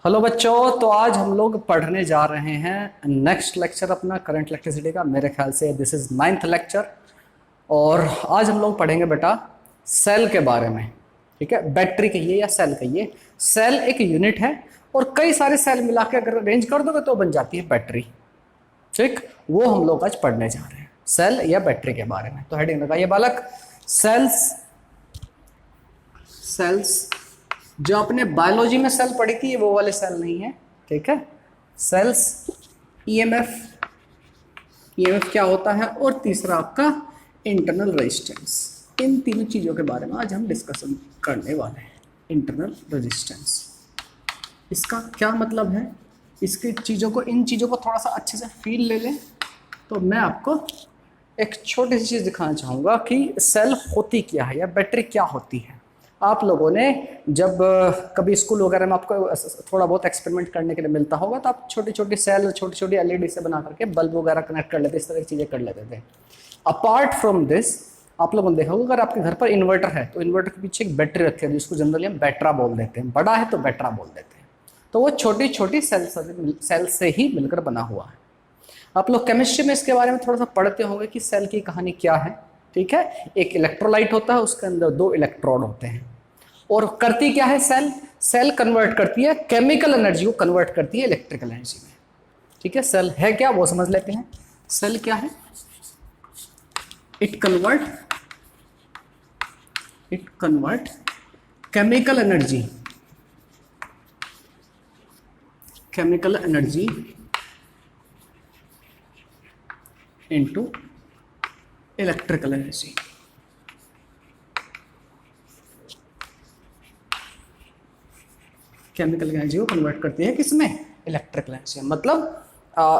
Hello बच्चों, तो आज हम लोग पढ़ने जा रहे हैं नेक्स्ट लेक्चर अपना करंट इलेक्ट्रिसिटी का। मेरे ख्याल से दिस इज 9th लेक्चर। और आज हम लोग पढ़ेंगे बेटा सेल के बारे में। ठीक है, बैटरी कहिए या सेल कहिए। सेल एक यूनिट है और कई सारे सेल मिला के अगर अरेंज कर दोगे तो बन जाती है बैटरी। ठीक, वो हम लोग आज पढ़ने जा रहे हैं सेल या बैटरी के बारे में। तो हेडिंग लगाइए बालक, सेल्स। सेल्स जो आपने बायोलॉजी में सेल पढ़ी थी वो वाले सेल नहीं है। ठीक है, सेल्स, ईएमएफ, ईएमएफ क्या होता है, और तीसरा आपका इंटरनल रेजिस्टेंस। इन तीनों चीज़ों के बारे में आज हम डिस्कशन करने वाले हैं। इंटरनल रेजिस्टेंस, इसका क्या मतलब है, इसकी चीज़ों को, इन चीज़ों को थोड़ा सा अच्छे से फील ले लें तो मैं आपको एक छोटी सी चीज़ दिखाना चाहूँगा कि सेल होती क्या है या बैटरी क्या होती है। आप लोगों ने जब कभी स्कूल वगैरह में आपको थोड़ा बहुत एक्सपेरिमेंट करने के लिए मिलता होगा तो आप छोटी छोटी सेल, छोटी छोटी एलईडी से बना करके बल्ब वगैरह कनेक्ट कर लेते, इस तरह की चीज़ें कर लेते थे। अपार्ट फ्रॉम दिस, आप लोगों ने देखा होगा अगर आपके घर पर इन्वर्टर है तो इन्वर्टर के पीछे एक बैटरी रखी है जिसको जनरली हम बैटरा बोल देते हैं। बड़ा है तो बैटरा बोल देते हैं। तो वो छोटी छोटी सेल से ही मिलकर बना हुआ है। आप लोग केमिस्ट्री में इसके बारे में थोड़ा सा पढ़ते होंगे कि सेल की कहानी क्या है। ठीक है, एक इलेक्ट्रोलाइट होता है, उसके अंदर 2 इलेक्ट्रोड होते हैं। और करती क्या है सेल, सेल कन्वर्ट करती है केमिकल एनर्जी को, कन्वर्ट करती है इलेक्ट्रिकल एनर्जी में। ठीक है, सेल है क्या वो समझ लेते हैं। सेल क्या है, it convert chemical energy into electrical energy. Chemical energy को कन्वर्ट करती है किसमें, इलेक्ट्रिकल एनर्जी। मतलब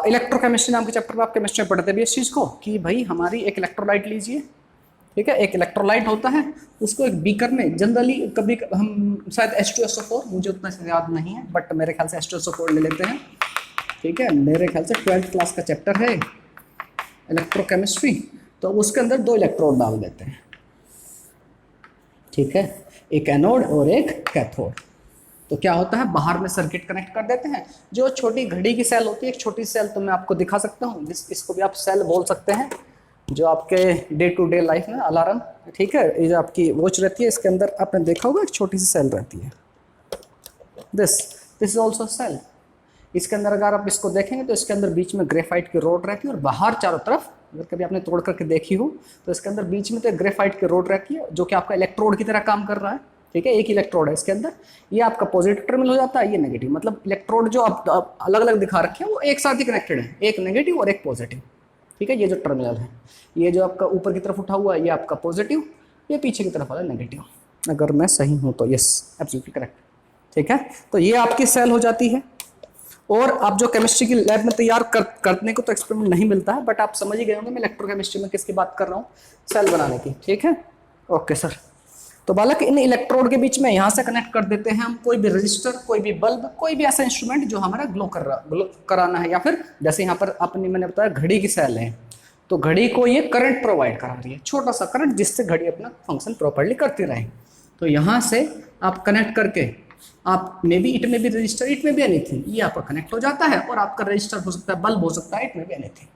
इलेक्ट्रोकेमिस्ट्री नाम के चैप्टर में आप केमिस्ट्री में पढ़ते भी इस चीज़ को कि भाई हमारी एक इलेक्ट्रोलाइट लीजिए। ठीक है, एक इलेक्ट्रोलाइट होता है, उसको एक बीकर में जनरली कभी हम शायद H2SO4, मुझे उतना याद नहीं है बट मेरे ख्याल से H2SO4 ले लेते हैं। ठीक है, मेरे ख्याल से 12th क्लास का चैप्टर है इलेक्ट्रोकेमिस्ट्री। तो उसके अंदर 2 इलेक्ट्रोड डाल देते हैं। ठीक है, एक एनोड और एक कैथोड। तो क्या होता है, बाहर में सर्किट कनेक्ट कर देते हैं। जो छोटी घड़ी की सेल होती है, एक छोटी सेल तो मैं आपको दिखा सकता हूँ, इसको भी आप सेल बोल सकते हैं, जो आपके डे टू डे लाइफ में अलार्म, ठीक है, ये जो आपकी वॉच रहती है इसके अंदर आपने देखा होगा एक छोटी सी सेल रहती है। This is also cell. इसके अंदर अगर आप इसको देखेंगे तो इसके अंदर बीच में ग्रेफाइट की रोड रहती है और बाहर चारों तरफ, अगर कभी आपने तोड़ करके देखी हो तो इसके अंदर बीच में तो ग्रेफाइट की रोड रहती है जो कि आपका इलेक्ट्रोड की तरह काम कर रहा है। ठीक है, एक इलेक्ट्रोड है इसके अंदर, ये आपका पॉजिटिव टर्मिनल हो जाता है, ये नेगेटिव। मतलब इलेक्ट्रोड जो आप अलग अलग दिखा रखे हैं वो एक साथ ही कनेक्टेड है, एक नेगेटिव और एक पॉजिटिव। ठीक है, ये जो टर्मिनल है, ये जो आपका ऊपर की तरफ उठा हुआ है ये आपका पॉजिटिव, ये पीछे की तरफ वाला नेगेटिव, अगर मैं सही हूँ तो। Yes, absolutely correct. ठीक है, तो ये आपकी सेल हो जाती है। और आप जो केमिस्ट्री की लैब में तैयार करने को तो एक्सपेरिमेंट नहीं मिलता है, बट आप समझ ही गए होंगे मैं इलेक्ट्रोकेमिस्ट्री में किसकी बात कर रहा हूँ, सेल बनाने की। ठीक है, ओके सर। तो बालक इन इलेक्ट्रोड के बीच में यहाँ से कनेक्ट कर देते हैं हम कोई भी रजिस्टर, कोई भी बल्ब, कोई भी ऐसा इंस्ट्रूमेंट जो हमारा ग्लो कराना है। या फिर जैसे यहाँ पर अपनी मैंने बताया घड़ी की सेल है, तो घड़ी को ये करंट प्रोवाइड करा रही है, छोटा सा करंट, जिससे घड़ी अपना फंक्शन प्रॉपर्ली करती रहे। तो यहाँ से आप कनेक्ट करके, आप मे बी इट में भी रजिस्टर, इट में भी एनीथिंग, ये आपका कनेक्ट हो जाता है और आपका रजिस्टर हो सकता है, बल्ब हो सकता है, इट में भी एनीथिंग,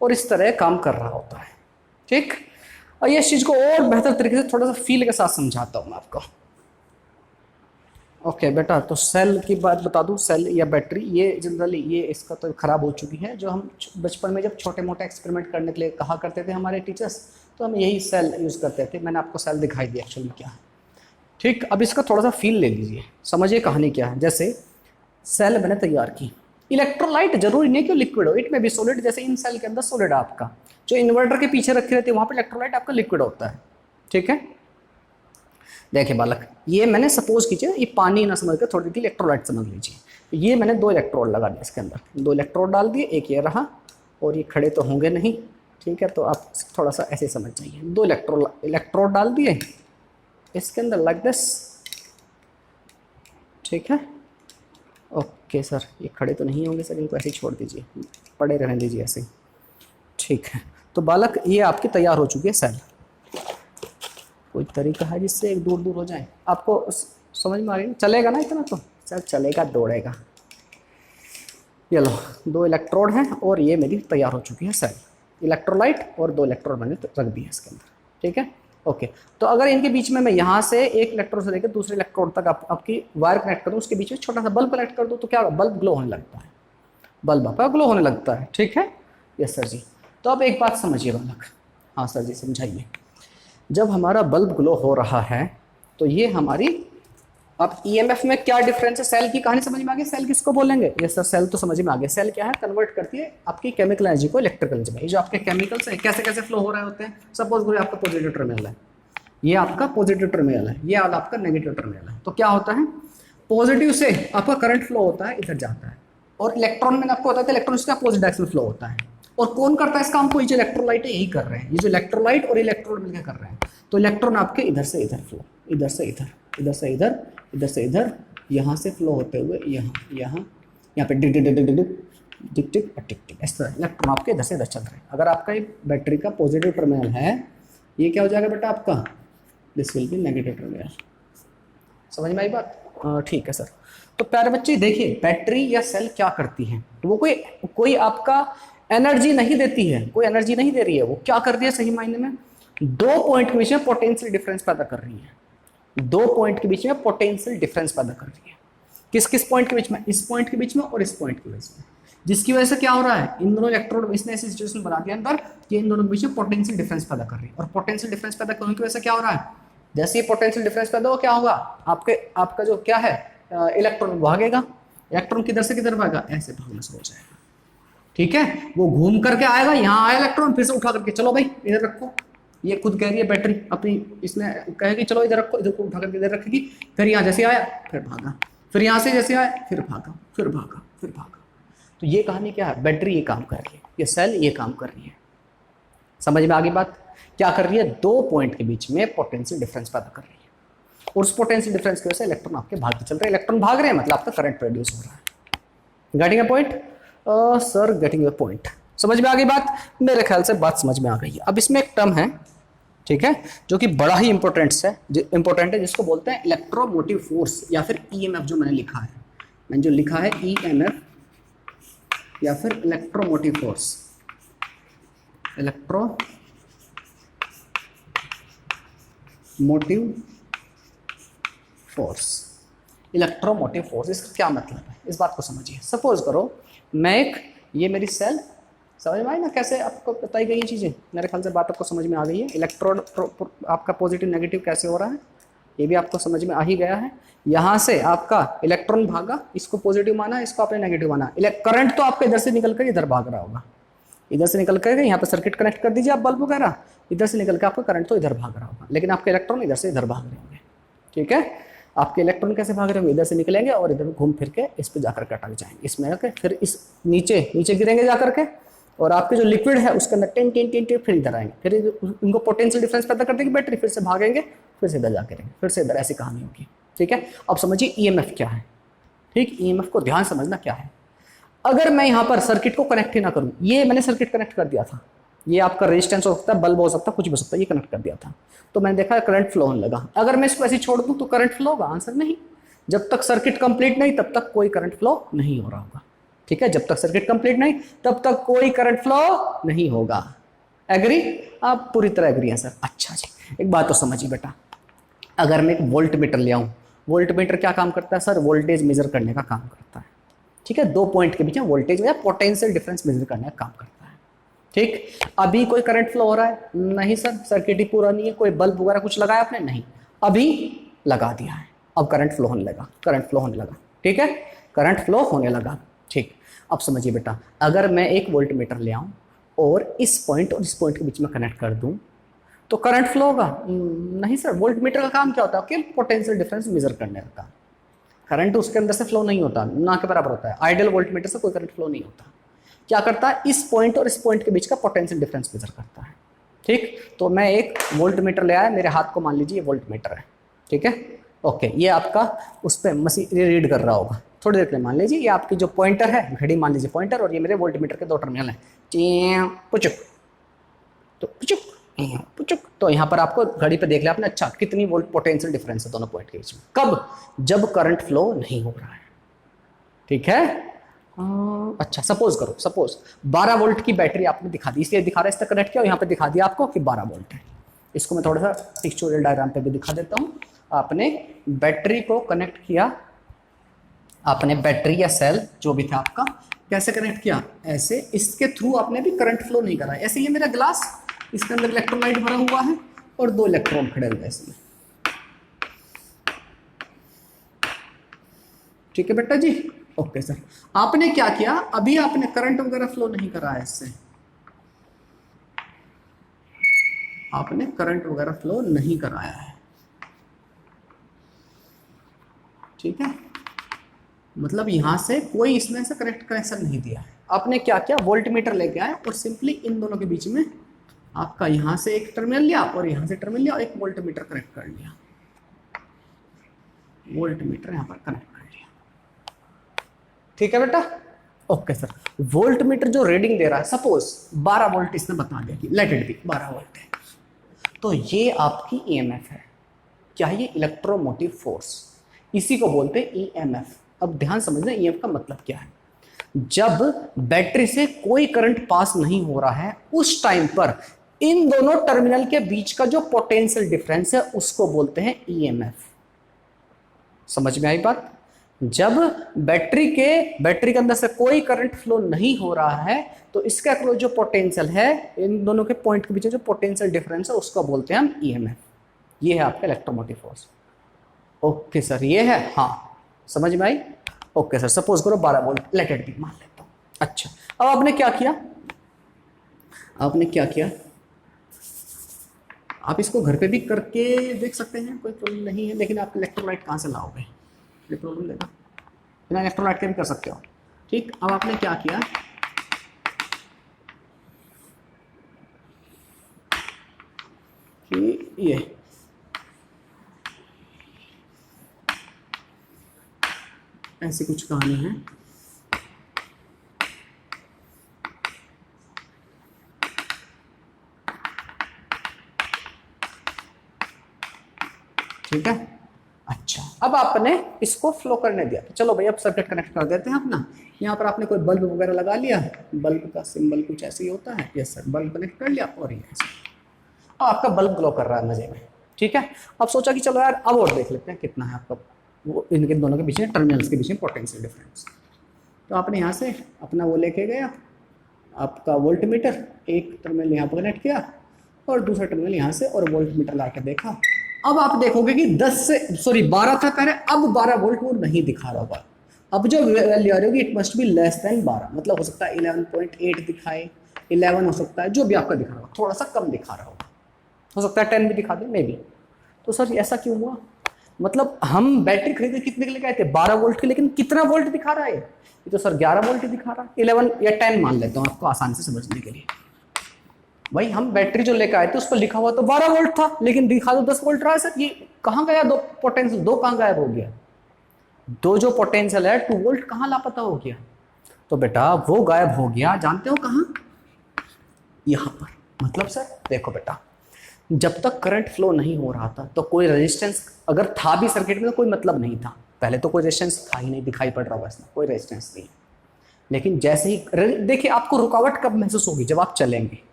और इस तरह काम कर रहा होता है। ठीक, और ये चीज़ को और बेहतर तरीके से थोड़ा सा फील के साथ समझाता हूँ मैं आपको। ओके बेटा, तो सेल की बात बता दूँ, सेल या बैटरी, ये जनरली ये इसका तो खराब हो चुकी है। जो हम बचपन में जब छोटे मोटे एक्सपेरिमेंट करने के लिए कहा करते थे हमारे टीचर्स, तो हम यही सेल यूज़ करते थे। मैंने आपको सेल दिखाई दिया एक्चुअली क्या है। ठीक, अब इसका थोड़ा सा फील ले लीजिए, समझिए कहानी क्या है। जैसे सेल मैंने तैयार की, इलेक्ट्रोलाइट जरूरी नहीं कि लिक्विड हो, इट में भी सॉलिड। जैसे इन सेल के अंदर सॉलिड आपका, जो इन्वर्टर के पीछे रखी रहती है वहाँ पे इलेक्ट्रोलाइट आपका लिक्विड होता है। ठीक है, देखिए बालक, ये मैंने सपोज कीजिए ये पानी ना समझ कर थोड़ी सी इलेक्ट्रोलाइट समझ लीजिए। ये मैंने 2 इलेक्ट्रोड लगा दिए इसके अंदर, 2 इलेक्ट्रोड डाल दिए, एक ये रहा और ये खड़े तो होंगे नहीं। ठीक है, तो आप थोड़ा सा ऐसे समझ जाइए, 2 इलेक्ट्रोड डाल दिए इसके अंदर लाइक दिस। ठीक है, ओके सर, ये खड़े तो नहीं होंगे सर, इनको ऐसे ही छोड़ दीजिए, पड़े रहने दीजिए ऐसे। ठीक है, तो बालक ये आपकी तैयार हो चुकी है सेल। कोई तरीका है जिससे एक दूर दूर हो जाए, आपको समझ में आ रही है? चलेगा ना इतना तो, सर चलेगा, दौड़ेगा। ये लो 2 इलेक्ट्रोड हैं और ये मेरी तैयार हो चुकी है सेल, इलेक्ट्रोलाइट और 2 इलेक्ट्रोड मैंने रख दिए इसके अंदर, ठीक है। ओके, तो अगर इनके बीच में मैं यहाँ से एक इलेक्ट्रोड से लेकर दूसरे इलेक्ट्रोड तक आपकी वायर कनेक्ट करूँ, उसके बीच में छोटा सा बल्ब कनेक्ट कर दूँ, तो क्या बल्ब ग्लो होने लगता है, बल्ब आपका ग्लो होने लगता है, ठीक है। यस सर जी। तो अब एक बात समझिए बालक। हाँ सर जी समझाइए। जब हमारा बल्ब ग्लो हो रहा है तो ये हमारी, अब ईएमएफ में क्या डिफरेंस है, सेल की कहानी समझ में आ गई। सेल किसको बोलेंगे? यस सर, सेल तो समझ में आ गया। सेल क्या है? कन्वर्ट करती है आपकी केमिकल एनर्जी को इलेक्ट्रिकल एनर्जी में। ये जो आपके केमिकल्स है कैसे कैसे फ्लो हो रहे होते हैं, सपोज करो आपका पॉजिटिव टर्मिनल है, ये आपका पॉजिटिव टर्मिनल है, ये आपका नेगेटिव टर्मिनल है। तो क्या होता है, पॉजिटिव से आपका करंट फ्लो होता है, इधर जाता है, और इलेक्ट्रॉन मैंने आपको बताया था इलेक्ट्रॉन इसका अपोजिट डायरेक्शन में फ्लो होता है। और कौन करता है इस काम को? ये जो इलेक्ट्रोलाइट है यही कर रहे हैं, ये जो इलेक्ट्रोलाइट और इलेक्ट्रोड मिलकर कर रहे हैं। तो इलेक्ट्रॉन आपके इधर से इधर फ्लो, इधर से इधर, इधर से इधर, इधर से इधर, यहाँ से फ्लो होते हुए यहाँ यहाँ यहाँ पे डिक डिक डिक डिक डिक टिक टिक टिक टिक, इस तरह इलेक्ट्रॉन आपके इधर से इधर चल रहे हैं। अगर आपका ये बैटरी का पॉजिटिव टर्मिनल है, ये क्या हो जाएगा बेटा आपका, this will B negative terminal. समझ में आई बात? ठीक है सर। तो प्यारे बच्चे देखिए, बैटरी या सेल क्या करती है, तो वो कोई आपका एनर्जी नहीं देती है, कोई एनर्जी नहीं दे रही है। वो क्या कर रही है सही मायने में, 2 पॉइंट के बीच में पोटेंशियल डिफरेंस पैदा कर रही है। 2 पॉइंट के बीच में पोटेंशियल डिफरेंस पैदा कर रही है। किस किस पॉइंट के बीच में? इस पॉइंट के बीच में और इस पॉइंट के बीच में। जिसकी वजह से क्या हो रहा है, इन दोनों इलेक्ट्रोड, इसने ऐसी सिचुएशन बना दिया अंदर कि इन दोनों के बीच में पोटेंशियल डिफरेंस पैदा कर रही है। और पोटेंशियल डिफरेंस पैदा करने की वजह से क्या हो रहा है, जैसे ही पोटेंशियल डिफरेंस पैदा हो क्या होगा, आपका जो क्या है इलेक्ट्रॉन भागेगा। इलेक्ट्रॉन किधर से किधर भागेगा, ऐसे भागना शुरू हो जाएगा, ठीक है। वो घूम करके आएगा, यहाँ आया इलेक्ट्रॉन, फिर से उठा करके चलो भाई इधर रखो। ये खुद कह रही है बैटरी अपनी, इसने कहेगी चलो इधर रखो, इधर को उठा करके इधर रखेगी। फिर यहाँ जैसे आया फिर भागा, फिर यहाँ से जैसे आया फिर भागा, फिर भागा, फिर भागा। तो ये कहानी क्या है, बैटरी ये काम कर रही है, ये सेल ये काम कर रही है। समझ में आ गई बात? क्या कर रही है, 2 पॉइंट के बीच में पोटेंशियल डिफरेंस पैदा कर रही है। और उस पोटेंशियल डिफरेंस की वजह से इलेक्ट्रॉन आपके भागते चल रहे हैं। इलेक्ट्रॉन भाग रहे हैं मतलब आपका करंट प्रोड्यूस हो रहा है। Getting a point sir, getting a point. समझ में आ गई बात? मेरे ख्याल से बात समझ में आ गई है। अब इसमें एक टर्म है, ठीक है, जो कि बड़ा ही इंपॉर्टेंट है, जिसको बोलते हैं इलेक्ट्रोमोटिव फोर्स या फिर ईएमएफ। जो मैंने लिखा है, मैंने जो लिखा है ईएमएफ या फिर इलेक्ट्रोमोटिव फोर्स, इलेक्ट्रोमोटिव फोर्स, इसका क्या मतलब है, इस बात को समझिए। सपोज करो मैं ये मेरी सेल, समझ में आई ना कैसे आपको बताई गई ये चीज़ें? मेरे ख्याल से बात आपको समझ में आ गई है। इलेक्ट्रोड आपका पॉजिटिव नेगेटिव कैसे हो रहा है ये भी आपको समझ में आ ही गया है। यहाँ से आपका इलेक्ट्रॉन भागा, इसको पॉजिटिव माना, इसको आपने नेगेटिव माना। करंट तो आपका इधर से निकल कर इधर भाग रहा होगा, इधर से निकल कर यहाँ पे सर्किट कनेक्ट कर दीजिए आप बल्ब वगैरह, इधर से निकल के आपका करंट तो इधर भाग रहा होगा, लेकिन आपके इलेक्ट्रॉन इधर से इधर भाग रहे होंगे, ठीक है। आपके इलेक्ट्रॉन कैसे भाग रहे होंगे, इधर से निकलेंगे और इधर घूम फिर के इस पे जाकर के अटक जाएंगे, इसमें आके फिर इस नीचे गिरेंगे जाकर के, और आपके जो लिक्विड है उसके अंदर टिन टिन टिन टिन फिर इधर आएंगे, फिर इनको पोटेंशियल डिफरेंस पैदा कर देगी बैटरी, फिर से भागेंगे, फिर से इधर जाके रहेंगे, फिर से इधर, ऐसी कहानी होगी, ठीक है। अब समझिए ईएमएफ क्या है, ठीक। ईएमएफ को ध्यान समझना क्या है। अगर मैं यहाँ पर सर्किट को कनेक्ट ही ना करूँ, ये मैंने सर्किट कनेक्ट कर दिया था, ये आपका रेजिस्टेंस हो सकता है, बल्ब हो सकता है, कुछ भी हो सकता है, ये कनेक्ट कर दिया था, तो मैंने देखा करंट फ्लो होने लगा। अगर मैं इसको ऐसे छोड़ दूँ तो करंट फ्लो होगा? आंसर नहीं। जब तक सर्किट कंप्लीट नहीं तब तक कोई करंट फ्लो नहीं हो रहा होगा, ठीक है। जब तक सर्किट कंप्लीट नहीं तब तक कोई करंट फ्लो नहीं होगा। एग्री? आप पूरी तरह एग्री हैं सर। अच्छा जी, एक बात तो समझिए बेटा, अगर मैं एक वोल्ट मीटर ले आऊँ, वोल्ट मीटर क्या काम करता है सर, वोल्टेज मेजर करने का काम करता है, ठीक है। 2 पॉइंट के बीच में वोल्टेज या पोटेंशियल डिफरेंस मेजर करने का काम करता है, ठीक। अभी कोई करंट फ्लो हो रहा है? नहीं सर, सर्किट ही पूरा नहीं है। कोई बल्ब वगैरह कुछ लगाया आपने? नहीं, अभी लगा दिया है, अब करंट फ्लो होने लगा, ठीक है, करंट फ्लो होने लगा, ठीक। अब समझिए बेटा, अगर मैं एक वोल्ट मीटर ले आऊँ और इस पॉइंट और इस पॉइंट के बीच में कनेक्ट कर दूँ तो करंट फ्लो होगा? नहीं सर। वोल्ट मीटर का काम क्या होता है, कि पोटेंशियल डिफरेंस मेजर करने का काम। करंट उसके अंदर से फ्लो नहीं होता, ना के बराबर होता है। आइडियल वोल्ट मीटर से कोई करंट फ्लो नहीं होता। क्या करता है, इस पॉइंट और इस पॉइंट के बीच का पोटेंशियल डिफरेंस मेजर करता है, ठीक। तो मैं एक वोल्ट मीटर ले आया, मेरे हाथ को मान लीजिए ये वोल्ट मीटर है, ठीक है, ओके। ये आपका उस पर मशीन रीड कर रहा होगा, थोड़ी देर के लिए मान लीजिए ये आपकी जो पॉइंटर है, घड़ी मान लीजिए पॉइंटर, और ये मेरे वोल्ट मीटर के 2 टर्मिनल हैं, पुचुक तो पुचुक पुचुक। तो यहाँ पर आपको घड़ी पे देख लिया आपने, अच्छा कितनी वोल्ट पोटेंशियल डिफरेंस है दोनों पॉइंट के बीच में। कब? जब करंट फ्लो नहीं हो रहा है, ठीक है। अच्छा सपोज 12 वोल्ट की बैटरी आपने दिखा दी, इसलिए दिखा रहा है, इस तक कनेक्ट किया और यहाँ पे दिखा दिया आपको कि 12 वोल्ट है। इसको मैं थोड़ा सा पिक्चोरियल डायग्राम पे भी दिखा देता हूँ। आपने बैटरी को कनेक्ट किया, आपने बैटरी या सेल जो भी था आपका, कैसे कनेक्ट किया, ऐसे, इसके थ्रू आपने भी करंट फ्लो नहीं करा। ऐसे ये मेरा ग्लास, इसके अंदर इलेक्ट्रोलाइट भरा हुआ है और 2 इलेक्ट्रॉन खड़े हुए हैं इसमें। ठीक है बेटा जी, ओके सर। आपने क्या किया, अभी आपने करंट वगैरह फ्लो नहीं करा है इससे, आपने करंट वगैरह फ्लो नहीं कराया है। ठीक है, मतलब यहां से कोई इसमें से करेक्ट कनेक्शन नहीं दिया है। आपने क्या किया, वोल्ट मीटर लेके आए और सिंपली इन दोनों के बीच में आपका यहां से एक टर्मिनल लिया और यहां से टर्मिनल लिया और एक वोल्ट मीटर कनेक्ट कर लिया, वोल्ट मीटर यहां पर कनेक्ट कर लिया। ठीक है बेटा, ओके सर। वोल्ट मीटर जो रीडिंग दे रहा है, सपोज 12 वोल्ट इसने बता दिया कि लेट इट बी 12 वोल्ट है, तो ये आपकी ईएमएफ है। क्या है ये, इलेक्ट्रोमोटिव फोर्स, इसी को बोलते हैं ईएमएफ। अब ध्यान समझना ईएमएफ का मतलब क्या है। जब बैटरी से कोई करंट पास नहीं हो रहा है उस टाइम पर इन दोनों टर्मिनल के बीच का जो पोटेंशियल डिफरेंस है उसको बोलते हैं ईएमएफ। समझ में आई बात। जब बैटरी के अंदर से कोई करंट फ्लो नहीं हो रहा है तो इसके अक्रॉस जो पोटेंशियल है, इन दोनों के पॉइंट के बीच जो पोटेंशियल डिफरेंस है उसको बोलते हैं हम ईएमएफ। ये है आपका इलेक्ट्रोमोटिव फोर्स। ओके सर, ये है, हाँ समझ में आई। ओके सर, सपोज करो 12 वोल्ट, लेट इट बी मान लेता हूं। अच्छा, अब आपने क्या किया, आप इसको घर पे भी करके देख सकते हैं, कोई प्रॉब्लम नहीं है, लेकिन आप इलेक्ट्रोलाइट कहाँ से लाओगे, ये प्रॉब्लम देगा। बिना इलेक्ट्रोलाइट के भी कर सकते हो। ठीक, अब आपने क्या किया, कि ये ऐसी कुछ कहानी है। ठीक है, अच्छा, अब आपने इसको फ्लो करने दिया, तो चलो भाई अब सर्किट कनेक्ट कर देते हैं अपना। यहाँ पर आपने कोई बल्ब वगैरह लगा लिया, बल्ब का सिंबल कुछ ऐसे ही होता है, यस सर, बल्ब कनेक्ट कर लिया और ये ऐसे, अब आपका बल्ब ग्लो कर रहा है मजे में। ठीक है, अब सोचा कि चलो यार अब और देख लेते हैं कितना है आपका वो इनके दोनों के बीच में, टर्मिनल्स के बीच में पोटेंशियल डिफरेंस। तो आपने यहाँ से अपना वो लेके गया आपका वोल्ट मीटर, एक टर्मिनल यहाँ पर कनेक्ट किया और दूसरा टर्मिनल यहाँ से, और वोल्ट मीटर ला के देखा। अब आप देखोगे कि 12 था पहले, अब 12 वोल्ट वो नहीं दिखा रहा होगा। अब जो वैल्यू आ रही होगी it must be less than 12, मतलब हो सकता है 11.8 दिखाए, 11 हो सकता है, जो भी आपका दिखा रहा होगा, थोड़ा सा कम दिखा रहा होगा, हो सकता है 10 भी दिखा दे मे बी। तो सर ऐसा क्यों हुआ, मतलब हम बैटरी खरीदे कितने के लिए गए थे, 12 वोल्ट के, लेकिन कितना वोल्ट दिखा रहा है ये तो सर 11 वोल्ट ही दिखा रहा है, 11 या 10 मान लेता हूँ आपको आसानी से समझने के लिए। भाई हम बैटरी जो लेकर आए थे उस पर लिखा हुआ तो 12 वोल्ट था, लेकिन दिखा दो 10 वोल्ट रहा है सर, ये कहाँ गया, दो पोटेंशियल, दो कहाँ गायब हो गया, दो जो पोटेंशियल है 2 वोल्ट कहाँ लापता हो गया। तो बेटा वो गायब हो गया, जानते हो कहाँ, यहाँ पर। मतलब सर देखो बेटा, जब तक करंट फ्लो नहीं हो रहा था तो कोई रेजिस्टेंस अगर था भी सर्किट में तो कोई मतलब नहीं था, पहले तो कोई रेजिस्टेंस था ही नहीं, दिखाई पड़ रहा होगा इसमें कोई रेजिस्टेंस नहीं। लेकिन जैसे ही देखिए, आपको रुकावट कब महसूस होगी, जब आप चलेंगे,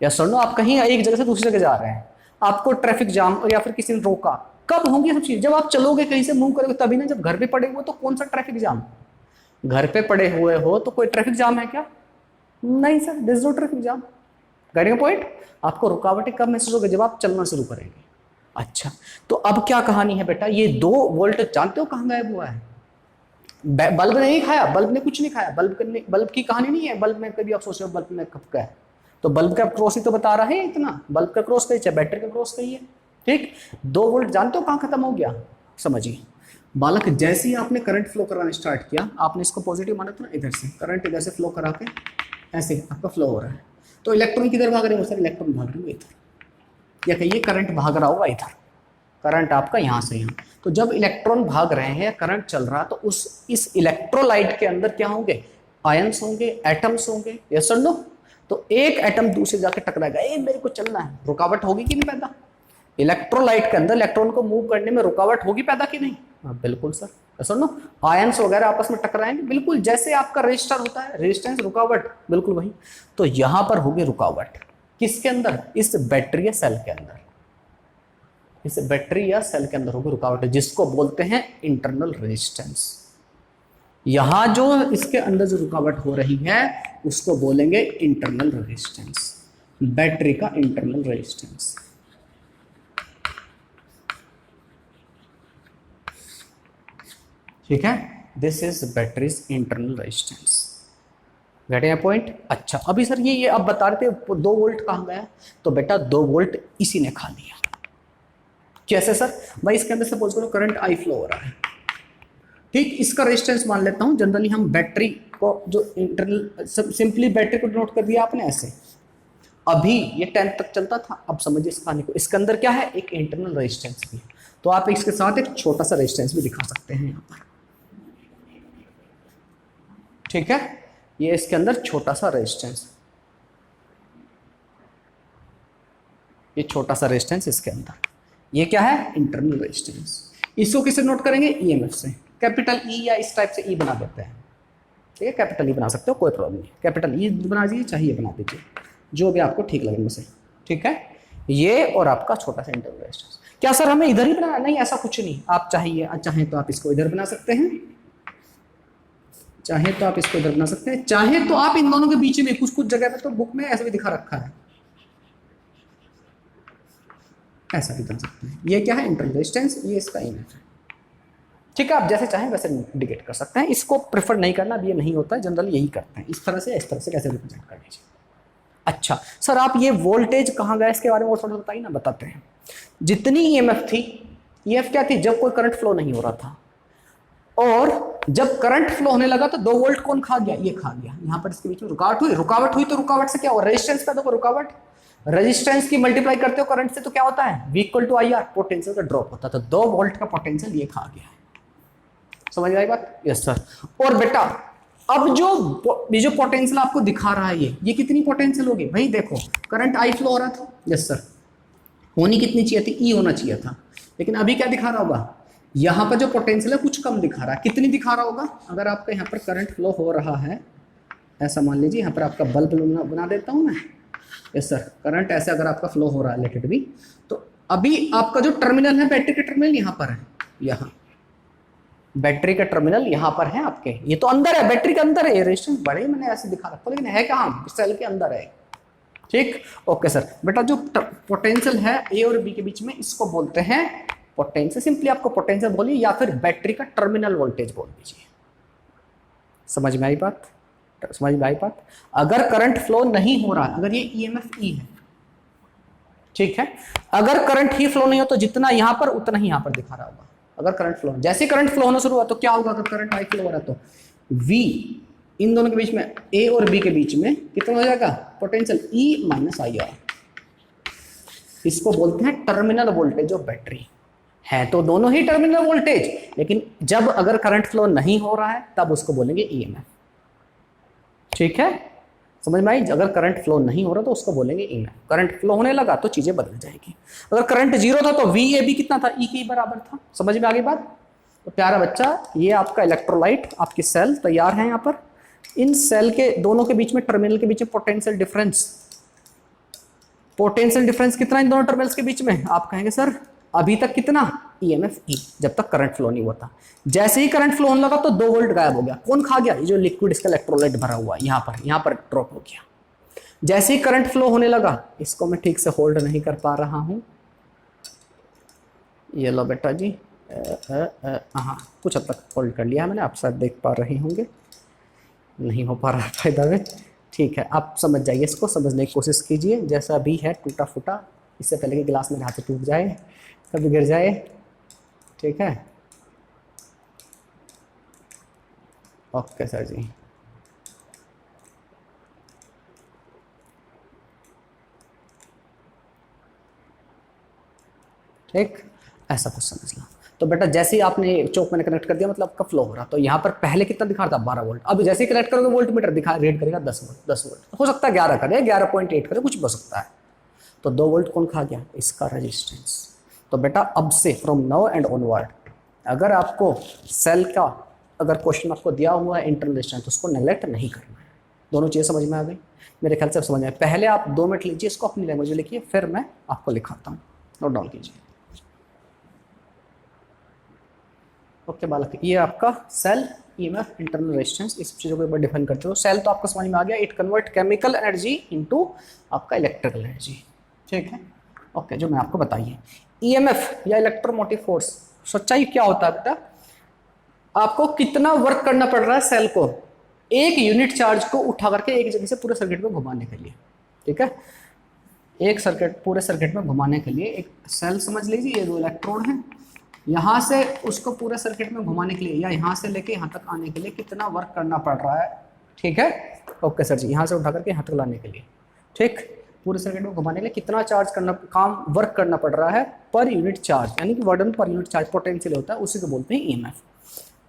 या सुनो आप कहीं एक जगह से दूसरी जगह जा रहे हैं, आपको ट्रैफिक जाम या फिर किसी ने रोका, कब होंगी सब चीज, जब आप चलोगे कहीं से मूव करोगे तभी ना। जब घर पे पड़े हुए तो कौन सा ट्रैफिक जाम, घर पे पड़े हुए हो तो कोई ट्रैफिक जाम है क्या, नहीं sir, this no traffic jam. गाड़ी का पॉइंट, आपको रुकावटें कब महसूस होगी, जब आप चलना शुरू करेंगे। अच्छा, तो अब क्या कहानी है बेटा, ये 2 वोल्ट जानते हो कहाँ गायब हुआ है, बल्ब ने नहीं खाया, बल्ब ने कुछ नहीं खाया, बल्ब की कहानी नहीं है, बल्ब में कभी आप सोच रहे हो बल्ब में कब का है, तो बल्ब का क्रॉस ही तो बता रहा है इतना, बल्ब का क्रॉस कहीं चाहे बैटरी का क्रॉस कहीं है। ठीक, 2 वोल्ट जानते हो कहाँ खत्म हो गया, समझिए बालक, जैसे ही आपने करंट फ्लो कराना स्टार्ट किया, आपने इसको पॉजिटिव माना था ना, इधर से करंट इधर से फ्लो करा के ऐसे आपका फ्लो हो रहा है, तो इलेक्ट्रॉन किधर भाग रहे हो सर, इलेक्ट्रॉन भाग रहे हो इधर, या कहिए करंट भाग रहा होगा इधर, करंट आपका यहाँ से यहाँ। तो जब इलेक्ट्रॉन भाग रहे हैं, करंट चल रहा, तो इस इलेक्ट्रोलाइट के अंदर क्या होंगे, आयंस होंगे, एटम्स होंगे, यस और नो। तो एक एटम दूसरे जाके टकराएगा, ए मेरे को चलना है, रुकावट होगी कि नहीं पैदा, इलेक्ट्रोलाइट के अंदर इलेक्ट्रॉन को मूव करने में रुकावट होगी पैदा कि नहीं, हाँ बिल्कुल सर, सर नो आयंस वगैरह आपस में टकराएंगे, बिल्कुल जैसे आपका रेजिस्टर होता है, रेजिस्टेंस रुकावट, बिल्कुल वही। तो यहां पर होगी रुकावट किसके अंदर, इस बैटरी या सेल के अंदर, इस बैटरी या सेल के अंदर होगी रुकावट, जिसको बोलते हैं इंटरनल रेजिस्टेंस। यहां जो इसके अंदर जो रुकावट हो रही है उसको बोलेंगे इंटरनल रेजिस्टेंस, बैटरी का इंटरनल रेजिस्टेंस। ठीक है, this is batteries internal resistance. Get a point. अच्छा अभी सर ये अब बता रहे थे 2 वोल्ट कहाँ गया, तो बेटा 2 वोल्ट इसी ने खा लिया। कैसे सर, भाई इसके अंदर सपोज करो करंट आई फ्लो हो रहा है, ठीक, इसका रेजिस्टेंस मान लेता हूं। जनरली हम बैटरी को जो इंटरनल, सिंपली बैटरी को नोट कर दिया आपने ऐसे, अभी ये 10 तक चलता था, अब समझिए इस कहानी को, इसके अंदर क्या है, एक इंटरनल रेजिस्टेंस भी, तो आप इसके साथ एक छोटा सा रेजिस्टेंस भी दिखा सकते हैं यहाँ पर। ठीक है, ये इसके अंदर छोटा सा रेजिस्टेंस, ये छोटा सा रेजिस्टेंस इसके अंदर, ये क्या है, इंटरनल रेजिस्टेंस। इसको किससे नोट करेंगे, ईएमएफ से, कैपिटल ई या इस टाइप से ई बना देते हैं। ठीक है, कैपिटल ई बना सकते हो, कोई प्रॉब्लम नहीं, कैपिटल ई बना दीजिए, चाहे बना दीजिए, जो भी आपको ठीक लगे मुझसे। ठीक है, ये और आपका छोटा सा इंटरनल रेजिस्टेंस। क्या सर हमें इधर ही बनाना, नहीं ऐसा कुछ नहीं, आप चाहें तो आप इसको इधर बना सकते हैं, चाहे तो आप इसको इधर बना सकते हैं, चाहे तो आप इन दोनों के बीच में, कुछ कुछ जगह पे तो बुक में ऐसा भी दिखा रखा है, ऐसा भी बन सकते हैं। ये क्या है, इंटरनल रेजिस्टेंस, ये इसका ईएमएफ है। ठीक है, आप जैसे चाहें वैसे इंडिकेट कर सकते हैं, इसको प्रेफर नहीं करना, अब ये नहीं होता है, जनरली यही करते हैं, इस तरह से कैसे रिप्रेजेंट कर लीजिए। अच्छा सर आप ये वोल्टेज कहाँ गया, इसके बारे में और थोड़ा बताइए ना, बताते हैं। जितनी ईएमएफ थी, ईएमएफ क्या थी, जब कोई करंट फ्लो नहीं हो रहा था, और जब करंट फ्लो होने लगा तो 2 वोल्ट कौन खा गया, ये खा गया। यहां पर इसके बीच में रुकावट हुई तो रुकावट से क्या हुआ, रेजिस्टेंस पैदा हुआ, रुकावट, रेजिस्टेंस की मल्टीप्लाई करते हो करंट से तो क्या होता है, V = IR, पोटेंशियल का ड्रॉप होता है, तो 2 वोल्ट का पोटेंशियल ये खा गया है। समझ में आई बात, यस सर। और बेटा अब जो पोटेंशियल आपको दिखा रहा है, ये कितनी पोटेंशियल होगी भाई, देखो करंट आई फ्लो हो रहा था, यस सर, होनी कितनी चाहिए थी, ई होना चाहिए था, लेकिन अभी क्या दिखा रहा होगा, यहाँ पर जो पोटेंशियल है कुछ कम दिखा रहा है, कितनी दिखा रहा होगा, अगर आपका यहाँ पर करंट फ्लो हो रहा है, ऐसा मान लीजिए, यहाँ पर आपका बल्ब बना देता हूँ मैं, यस सर, करंट ऐसे अगर आपका फ्लो हो रहा है लेटेड भी, तो अभी आपका जो टर्मिनल है, बैटरी का टर्मिनल यहाँ पर है, यहाँ बैटरी का टर्मिनल यहाँ पर है आपके, ये तो अंदर है, बैटरी के अंदर है, ये रेजिस्टेंस बड़े मैंने ऐसे दिखा रखा, लेकिन है कहाँ, सेल के अंदर है। ठीक, ओके सर। बेटा जो पोटेंशियल है ए और बी के बीच में, इसको बोलते हैं पोटेंशियल, सिंपली आपको पोटेंशियल बोलिए या फिर बैटरी का टर्मिनल वोल्टेज बोल दीजिए। समझ में आई बात, समझ में आई बात। अगर करंट फ्लो नहीं हो रहा है, अगर ये ईएमएफ ई है, ठीक है, अगर करंट ही फ्लो नहीं हो तो जितना यहां पर उतना ही यहां पर दिखा रहा होगा। अगर करंट फ्लो, जैसे करंट फ्लो होना शुरू हुआ तो क्या होगा, अगर करंट आई फ्लो हो रहा है तो V इन दोनों के बीच में, A और B के बीच में कितना हो जाएगा, पोटेंशियल E - IR। इसको बोलते हैं टर्मिनल वोल्टेज ऑफ बैटरी। है तो दोनों ही टर्मिनल वोल्टेज, लेकिन जब अगर करंट फ्लो नहीं हो रहा है तब उसको बोलेंगे ईएमएफ। ठीक है, समझ में आई। अगर करंट फ्लो नहीं हो रहा तो उसको बोलेंगे ईएमएफ, करंट फ्लो होने लगा तो चीजें बदल जाएगी। अगर करंट 0 था तो VAB कितना था, E के बराबर था। समझ में आ गई बात। तो प्यारा बच्चा, ये आपका इलेक्ट्रोलाइट, आपकी सेल तैयार है। यहाँ पर इन सेल के दोनों के बीच में, टर्मिनल के बीच में पोटेंशियल डिफरेंस कितना इन दोनों टर्मिनल्स के बीच में, आप कहेंगे सर अभी तक कितना, ईएमएफ ई, जब तक करंट फ्लो नहीं होता। जैसे ही करंट फ्लो होने लगा तो 2 वोल्ट गायब हो गया। कौन खा गया, ये जो लिक्विड इसका इलेक्ट्रोलाइट भरा हुआ है, यहाँ पर ड्रॉप हो गया। जैसे ही करंट फ्लो होने लगा, इसको मैं ठीक से होल्ड नहीं कर पा रहा हूं, ये लो बेटा जी, हाँ कुछ हद तक होल्ड कर लिया मैंने, आप शायद देख पा रहे होंगे, नहीं हो पा रहा फायदा में। ठीक है, आप समझ जाइए, इसको समझने की कोशिश कीजिए। जैसा भी है टूटा फूटा, इससे पहले कि गिलास मेरे हाथ से टूट जाए, कभी गिर जाए। ठीक है, ओके सर जी। ठीक, ऐसा कुछ समझ लो। तो बेटा जैसे ही आपने चौक मैंने कनेक्ट कर दिया, मतलब आपका फ्लो हो रहा, तो यहाँ पर पहले कितना दिखा रहा था, 12 वोल्ट। अब जैसे ही कनेक्ट करोगे वोल्ट मीटर दिखा रीड करेगा 10 वोल्ट, 10 वोल्ट हो सकता है 11 करे, 11.8 करे, कुछ हो सकता है। तो 2 वोल्ट कौन खा गया, इसका रेजिस्टेंस। तो बेटा अब से फ्रॉम नाउ एंड ऑनवर्ड अगर आपको सेल का अगर क्वेश्चन आपको दिया हुआ है इंटरनल रेजिस्टेंस तो उसको नेग्लेक्ट नहीं करना है। दोनों चीज़ें समझ में आ गई? मेरे ख्याल से समझ में। पहले आप 2 मिनट लीजिए, इसको अपनी लैंग्वेज में लिखिए, फिर मैं आपको लिखाता हूँ, नोट डाउन कीजिए। ओके बालक, ये आपका सेल, ईएमएफ, इंटरनल रेजिस्टेंस, इस चीज़ों को एक बार डिफाइन करते हो। सेल तो आपको समझ में आ गया, it convert chemical energy into आपका इलेक्ट्रिकल एनर्जी, ठीक है। ओके, जो मैं आपको बताइए ईएमएफ या इलेक्ट्रोमोटिव फोर्स, सच्चाई क्या होता है बेटा, आपको कितना वर्क करना पड़ रहा है सेल को एक यूनिट चार्ज को उठा करके एक जगह से पूरे सर्किट में घुमाने के लिए, ठीक है। एक सर्किट पूरे सर्किट में घुमाने के लिए एक सेल समझ लीजिए, ये 2 इलेक्ट्रोड हैं, यहाँ से उसको पूरे सर्किट में घुमाने के लिए या यहाँ से लेके यहाँ तक आने के लिए कितना वर्क करना पड़ रहा है, ठीक है। ओके सर जी, यहाँ से उठा करके यहाँ तक लाने के लिए, ठीक, पूरे सर्किट में घुमाने के लिए कितना चार्ज करना, काम वर्क करना पड़ रहा है पर यूनिट चार्ज, यानी कि वर्डन पर यूनिट चार्ज पोटेंशियल होता है, उसी को बोलते हैं ईएमएफ,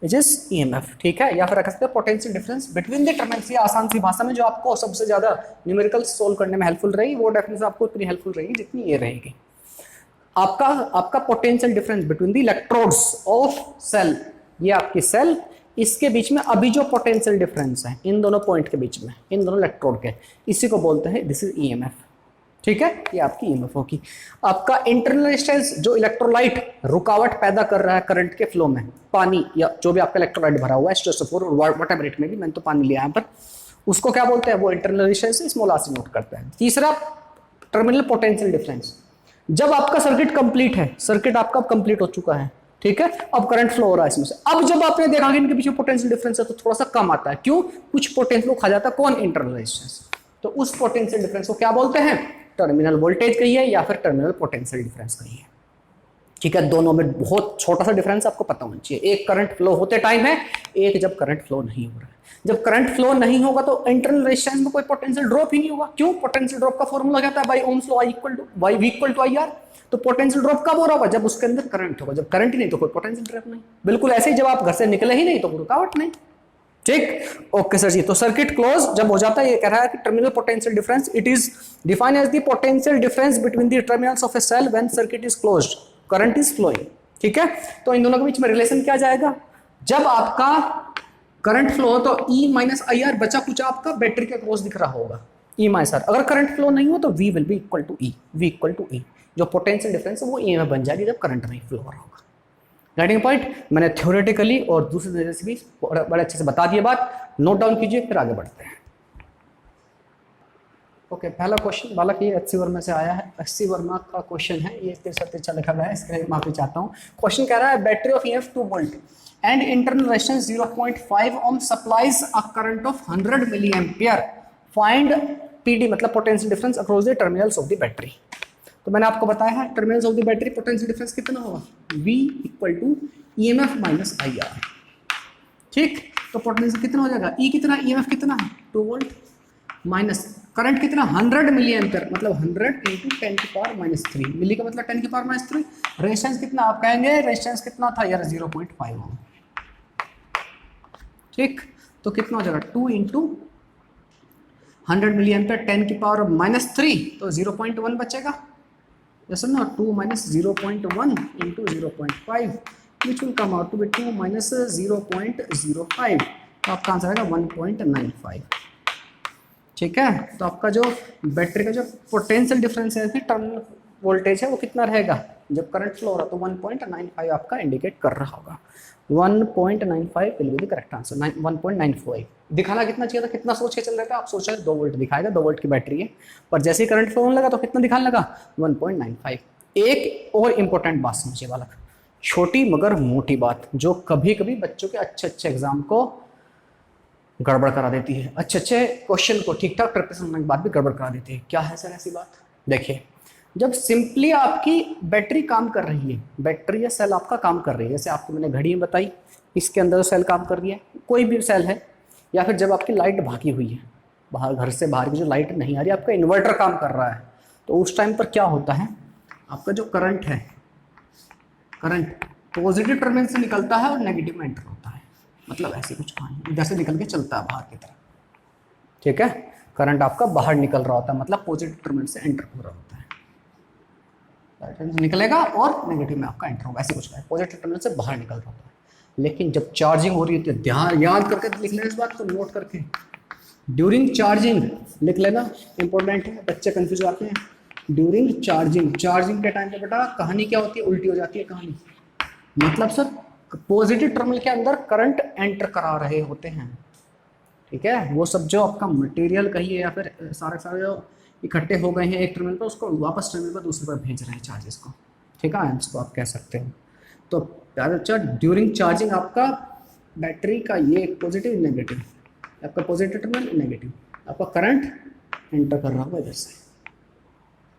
विच इज ईएमएफ, ठीक है। या फिर रख सकते हैं potential difference between the terminals. ये आसान सी भाषा में जो आपको सबसे ज्यादा न्यूमेरिकल सोल्व करने में हेल्पफुल रहेगी, वो डेफिनेशन आपको उतनी हेल्पफुल रहेगी जितनी ये रहेगी। आपका potential difference between the electrodes of cell, ये आपकी सेल, इसके बीच में अभी जो पोटेंशियल डिफरेंस है इन दोनों पॉइंट के बीच में, इन दोनों इलेक्ट्रोड के, इसी को बोलते हैं दिस इज ईएमएफ, ठीक है। ये आपकी ईएमएफ होगी। आपका इंटरनल रेजिस्टेंस जो इलेक्ट्रोलाइट रुकावट पैदा कर रहा है करंट के फ्लो में, पानी या जो भी आपका इलेक्ट्रोलाइट भरा हुआ है, H2SO4 व्हाटएवर इट में भी, मैंने तो पानी लिया यहाँ पर, उसको क्या बोलते हैं, वो इंटरनल रेजिस्टेंस स्मॉल r से नोट करते हैं। तीसरा टर्मिनल पोटेंशियल डिफरेंस, जब आपका सर्किट कंप्लीट है, सर्किट आपका कंप्लीट हो चुका है, ठीक है, अब करंट फ्लो हो रहा है इसमें से, अब जब आपने देखा कि इनके पीछे पोटेंशियल डिफरेंस है तो थोड़ा सा कम आता है, क्यों, कुछ पोटेंशियल को खा जाता है, कौन, इंटरनल रेजिस्टेंस, तो उस पोटेंशियल डिफरेंस को क्या बोलते हैं, टर्मिनल वोल्टेज कहिए या फिर टर्मिनल पोटेंशियल डिफरेंस कहिए, ठीक है। दोनों में बहुत छोटा सा डिफरेंस आपको पता होना चाहिए, एक करंट फ्लो होते टाइम है, एक जब करंट फ्लो नहीं हो रहा है। जब करंट फ्लो नहीं होगा तो इंटरनल रेजिस्टेंस में कोई पोटेंशियल ड्रॉप ही नहीं होगा, क्यों, पोटेंशियल ड्रॉप का फॉर्मूला क्या था, by Ohm's law, I equal to IR, तो पोटेंशियल ड्रॉप कब हो रहा होगा, जब उसके अंदर करंट होगा, जब करंट ही नहीं तो कोई पोटेंशियल ड्रॉप नहीं। बिल्कुल ऐसे ही जब आप घर से निकले ही नहीं तो रुकावट नहीं, ठीक। ओके सर जी, तो सर्किट क्लोज जब हो जाता है, ये कह रहा है कि terminal potential difference, it is defined as the potential difference between the terminals of a cell when circuit is closed, current is flowing, ठीक है। तो इन दोनों के बीच में रिलेशन क्या जाएगा, जब आपका करंट फ्लो हो तो E माइनस IR बचा कुछ आपका बैटरी के क्रॉस दिख रहा होगा, E माइनस R, अगर करंट फ्लो नहीं हो तो V will be equal to E, V equal to E, जो पोटेंशियल डिफरेंस है वो EMF बन जाएगी जब करंट नहीं फ्लो हो रहा होगा। राइटिंग पॉइंट मैंने थ्योरेटिकली और दूसरे तरीके से भी बड़े अच्छे से बता दिए, बात नोट डाउन कीजिए, फिर आगे बढ़ते हैं। ओके, पहला क्वेश्चन बालक ये HC वर्मा से आया है, HC वर्मा का क्वेश्चन है, ये तिरछा लिखा गया है, इसके लिए माफी चाहता हूँ। क्वेश्चन कह रहा है battery of EMF 2 volt and internal resistance 0.5 ohm supplies a current of 100 milliampere, find PD मतलब potential difference across the terminals of the battery. तो मैंने आपको बताया है terminals of the battery potential difference कितना होगा, V equal to EMF minus IR, ठीक। तो पोटेंशियल कितना हो जाएगा, E कितना, EMF कितना है 2 वोल्ट, माइनस करंट कितना 100 मिली एम्पियर, मतलब 100 इंटू 10 की पावर माइनस 3, मिली का मतलब 10 की पावर माइनस 3, रेजिस्टेंस कितना, आप कहेंगे रेजिस्टेंस कितना था यार, 0.5 ओम, ठीक। तो कितना हो जाएगा 2 इंटू 100 मिली एम्पियर 10 की पावर माइनस 3, तो 0.1 बचेगा, जैसे ना 2 minus 0.1 into 0.5 which will come out to be 2 minus 0.05, तो आपका आंसर आएगा 1.95, ठीक है। तो आपका जो बैटरी का जो पोटेंशियल डिफरेंस है, टर्मिनल वोल्टेज है, वो कितना रहेगा, जब करंट फ्लो हो रहा तो 1.95 आपका इंडिकेट कर रहा होगा, 1.95 will be the correct answer, 1.95 दिखाना कितना चाहिए था, कितना सोच के चल रहा था आप, सोच रहे 2 वोल्ट दिखाएगा, 2 वोल्ट की बैटरी है, पर जैसे ही करंट फ्लो होने लगा तो कितना दिखाने लगा 1.95। एक और इंपॉर्टेंट बात समझिए बालक, छोटी मगर मोटी बात जो कभी कभी बच्चों के अच्छे एग्जाम को गड़बड़ करा देती है, अच्छे क्वेश्चन को ठीक ठाक प्रिपरेशन होने के बाद भी गड़बड़ करा देती है। क्या है सर ऐसी बात, देखिए जब सिंपली आपकी बैटरी काम कर रही है, बैटरी या सेल आपका काम कर रही है, जैसे आपको मैंने घड़ी में बताई, इसके अंदर सेल काम कर रही है, कोई भी सेल है, या फिर जब आपकी लाइट भागी हुई है, बाहर घर से बाहर की जो लाइट नहीं आ रही, आपका इन्वर्टर काम कर रहा है, तो उस टाइम पर क्या होता है, आपका जो करंट है, करंट पॉजिटिव टर्मिनल से निकलता है और नेगेटिव में एंटर होता है, मतलब ऐसे कुछ कहानी इधर से निकल के चलता है बाहर की तरफ, ठीक है। करंट आपका बाहर निकल रहा होता है, मतलब पॉजिटिव टर्मिनल से एंटर हो रहा होता है, निकलेगा और नेगेटिव में आपका एंटर होगा, ऐसे कुछ है, पॉजिटिव टर्मिनल से बाहर निकल रहा होता है। लेकिन जब चार्जिंग हो रही होती है, ध्यान याद करके लिख लेना इस बात को, नोट करके, ड्यूरिंग चार्जिंग लिख लेना, इंपॉर्टेंट है, बच्चे कंफ्यूज आते हैं। ड्यूरिंग चार्जिंग, चार्जिंग के टाइम पे बेटा कहानी क्या होती है, उल्टी हो जाती है कहानी। मतलब सर पॉजिटिव टर्मिनल के अंदर करंट एंटर करा रहे होते हैं, ठीक है, वो सब जो आपका मटेरियल कहिए या फिर सारे जो इकट्ठे हो गए हैं एक टर्मिनल पर, उसको वापस टर्मिनल पर दूसरे पर भेज रहे हैं चार्जेस को, ठीक है, इसको आप कह सकते हो। तो प्यारे बच्चा, ड्यूरिंग चार्जिंग आपका बैटरी का ये पॉजिटिव नेगेटिव, आपका पॉजिटिव टर्मिनल नेगेटिव, आपका करंट एंटर कर रहा होगा इधर से,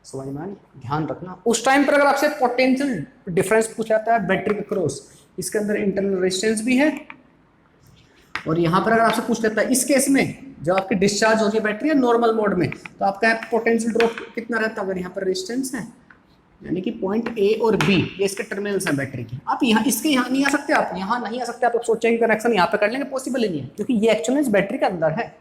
समझ में आनी, ध्यान रखना। उस टाइम पर अगर आपसे पोटेंशियल डिफरेंस पूछा जाता है बैटरी के क्रॉस, इसके अंदर इंटरनल रेजिस्टेंस भी है, और यहाँ पर अगर आपसे पूछ लेता है इस केस में जब आपकी डिस्चार्ज होती है बैटरी नॉर्मल मोड में, तो आपका पोटेंशियल ड्रॉप कितना रहता है, अगर यहाँ पर रेजिस्टेंस है, यानी कि पॉइंट ए और बी ये इसके टर्मिनल्स हैं बैटरी की, आप यहाँ इसके यहाँ नहीं आ सकते, आप यहाँ नहीं आ सकते, आप सोचेंगे कनेक्शन यहाँ पे कर लेंगे, पॉसिबल ही नहीं है, क्योंकि ये एक्चुअली बैटरी के अंदर है,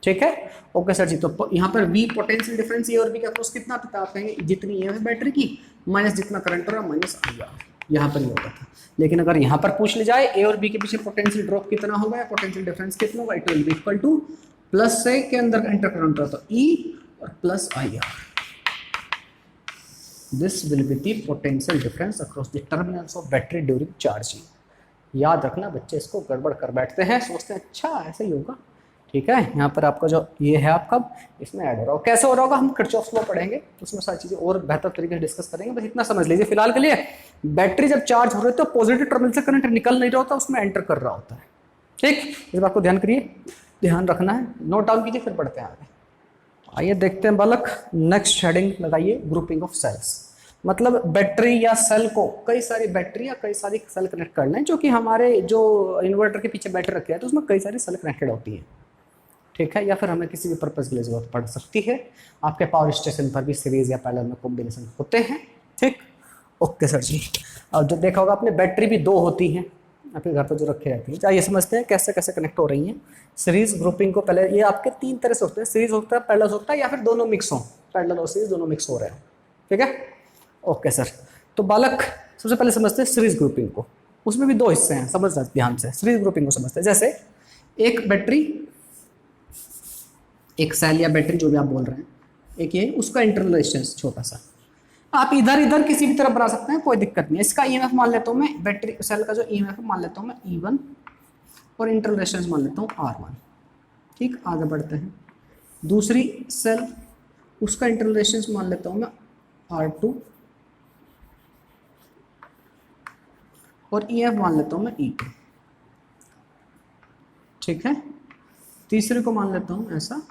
ठीक है। ओके सर जी, तो यहाँ पर V पोटेंशियल डिफरेंस ए और बी का क्रॉस कितना आता है, आप कहेंगे जितनी है बैटरी की माइनस जितना करंट हो रहा है माइनस IR, यहाँ पर ये होता था। लेकिन अगर यहाँ पर पूछ ले जाए ए और बी के पीछे पोटेंशियल ड्रॉप कितना होगा या पोटेंशियल डिफरेंस कितना होगा, it will be equal two plus से के अंदर एंटर करंट होता है E और plus IR, this will be the potential difference across the terminals of battery during charging. याद रखना, बच्चे इसको गड़बड़ कर बैठते हैं, सोचते हैं अच्छा ऐसे ही होगा, ठीक है। यहाँ पर आपका जो ये है आपका इसमें ऐड हो रहा होगा, कैसे हो रहा होगा हम किरचॉफ लॉ पढ़ेंगे, उसमें सारी चीज़ें और बेहतर तरीके से डिस्कस करेंगे, बस इतना समझ लीजिए फिलहाल के लिए। बैटरी जब चार्ज हो रही है तो पॉजिटिव टर्मिनल से करंट निकल नहीं रहा होता, उसमें एंटर कर रहा होता है, ठीक, इस बात को ध्यान करिए, ध्यान रखना है, नोट डाउन कीजिए, फिर पढ़ते हैं आगे। आइए देखते हैं बालक, नेक्स्ट हेडिंग लगाइए, ग्रुपिंग ऑफ सेल्स। मतलब बैटरी या सेल को कई सारी बैटरी या कई सारी सेल कनेक्ट कर लें, जो कि हमारे जो इन्वर्टर के पीछे बैटरी रखे हैं तो उसमें कई सारी सेल कनेक्टेड होती है, ठीक है, या फिर हमें किसी भी पर्पज के लिए जरूरत पड़ सकती है। आपके पावर स्टेशन पर भी सीरीज या पैरेलल में कॉम्बिनेशन होते हैं, ठीक। ओके सर जी, और जो देखा होगा आपने बैटरी भी दो होती हैं आपके घर पर जो रखे रहती हैं। चाहिए समझते हैं कैसे कैसे कनेक्ट हो रही हैं सीरीज ग्रुपिंग को। पहले ये आपके तीन तरह से होते हैं, सीरीज होता है, पैरेलल होता है, या फिर दोनों मिक्स हो, पैरेलल और सीरीज दोनों मिक्स हो रहे हैं, ठीक है। ओके सर, तो बालक सबसे पहले समझते हैं सीरीज ग्रुपिंग को, उसमें भी दो हिस्से हैं, समझ ध्यान से सीरीज ग्रुपिंग को समझते हैं। जैसे एक बैटरी, एक सेल या बैटरी जो भी आप बोल रहे हैं, एक ये उसका इंटरनल रेजिस्टेंस छोटा सा, आप इधर इधर किसी भी तरफ बना सकते हैं, कोई दिक्कत नहीं है। इसका ईएमएफ मान लेता हूँ मैं, बैटरी सेल का जो ईएमएफ मान लेता हूँ मैं E1 और इंटरनल रेजिस्टेंस मान लेता हूँ R1, ठीक। आगे बढ़ते हैं, दूसरी सेल उसका इंटरनल रेजिस्टेंस मान लेता हूँ मैं R2 और ईएमएफ मान लेता हूँ मैं E2, ठीक है। तीसरे को मान लेता हूँ ऐसा,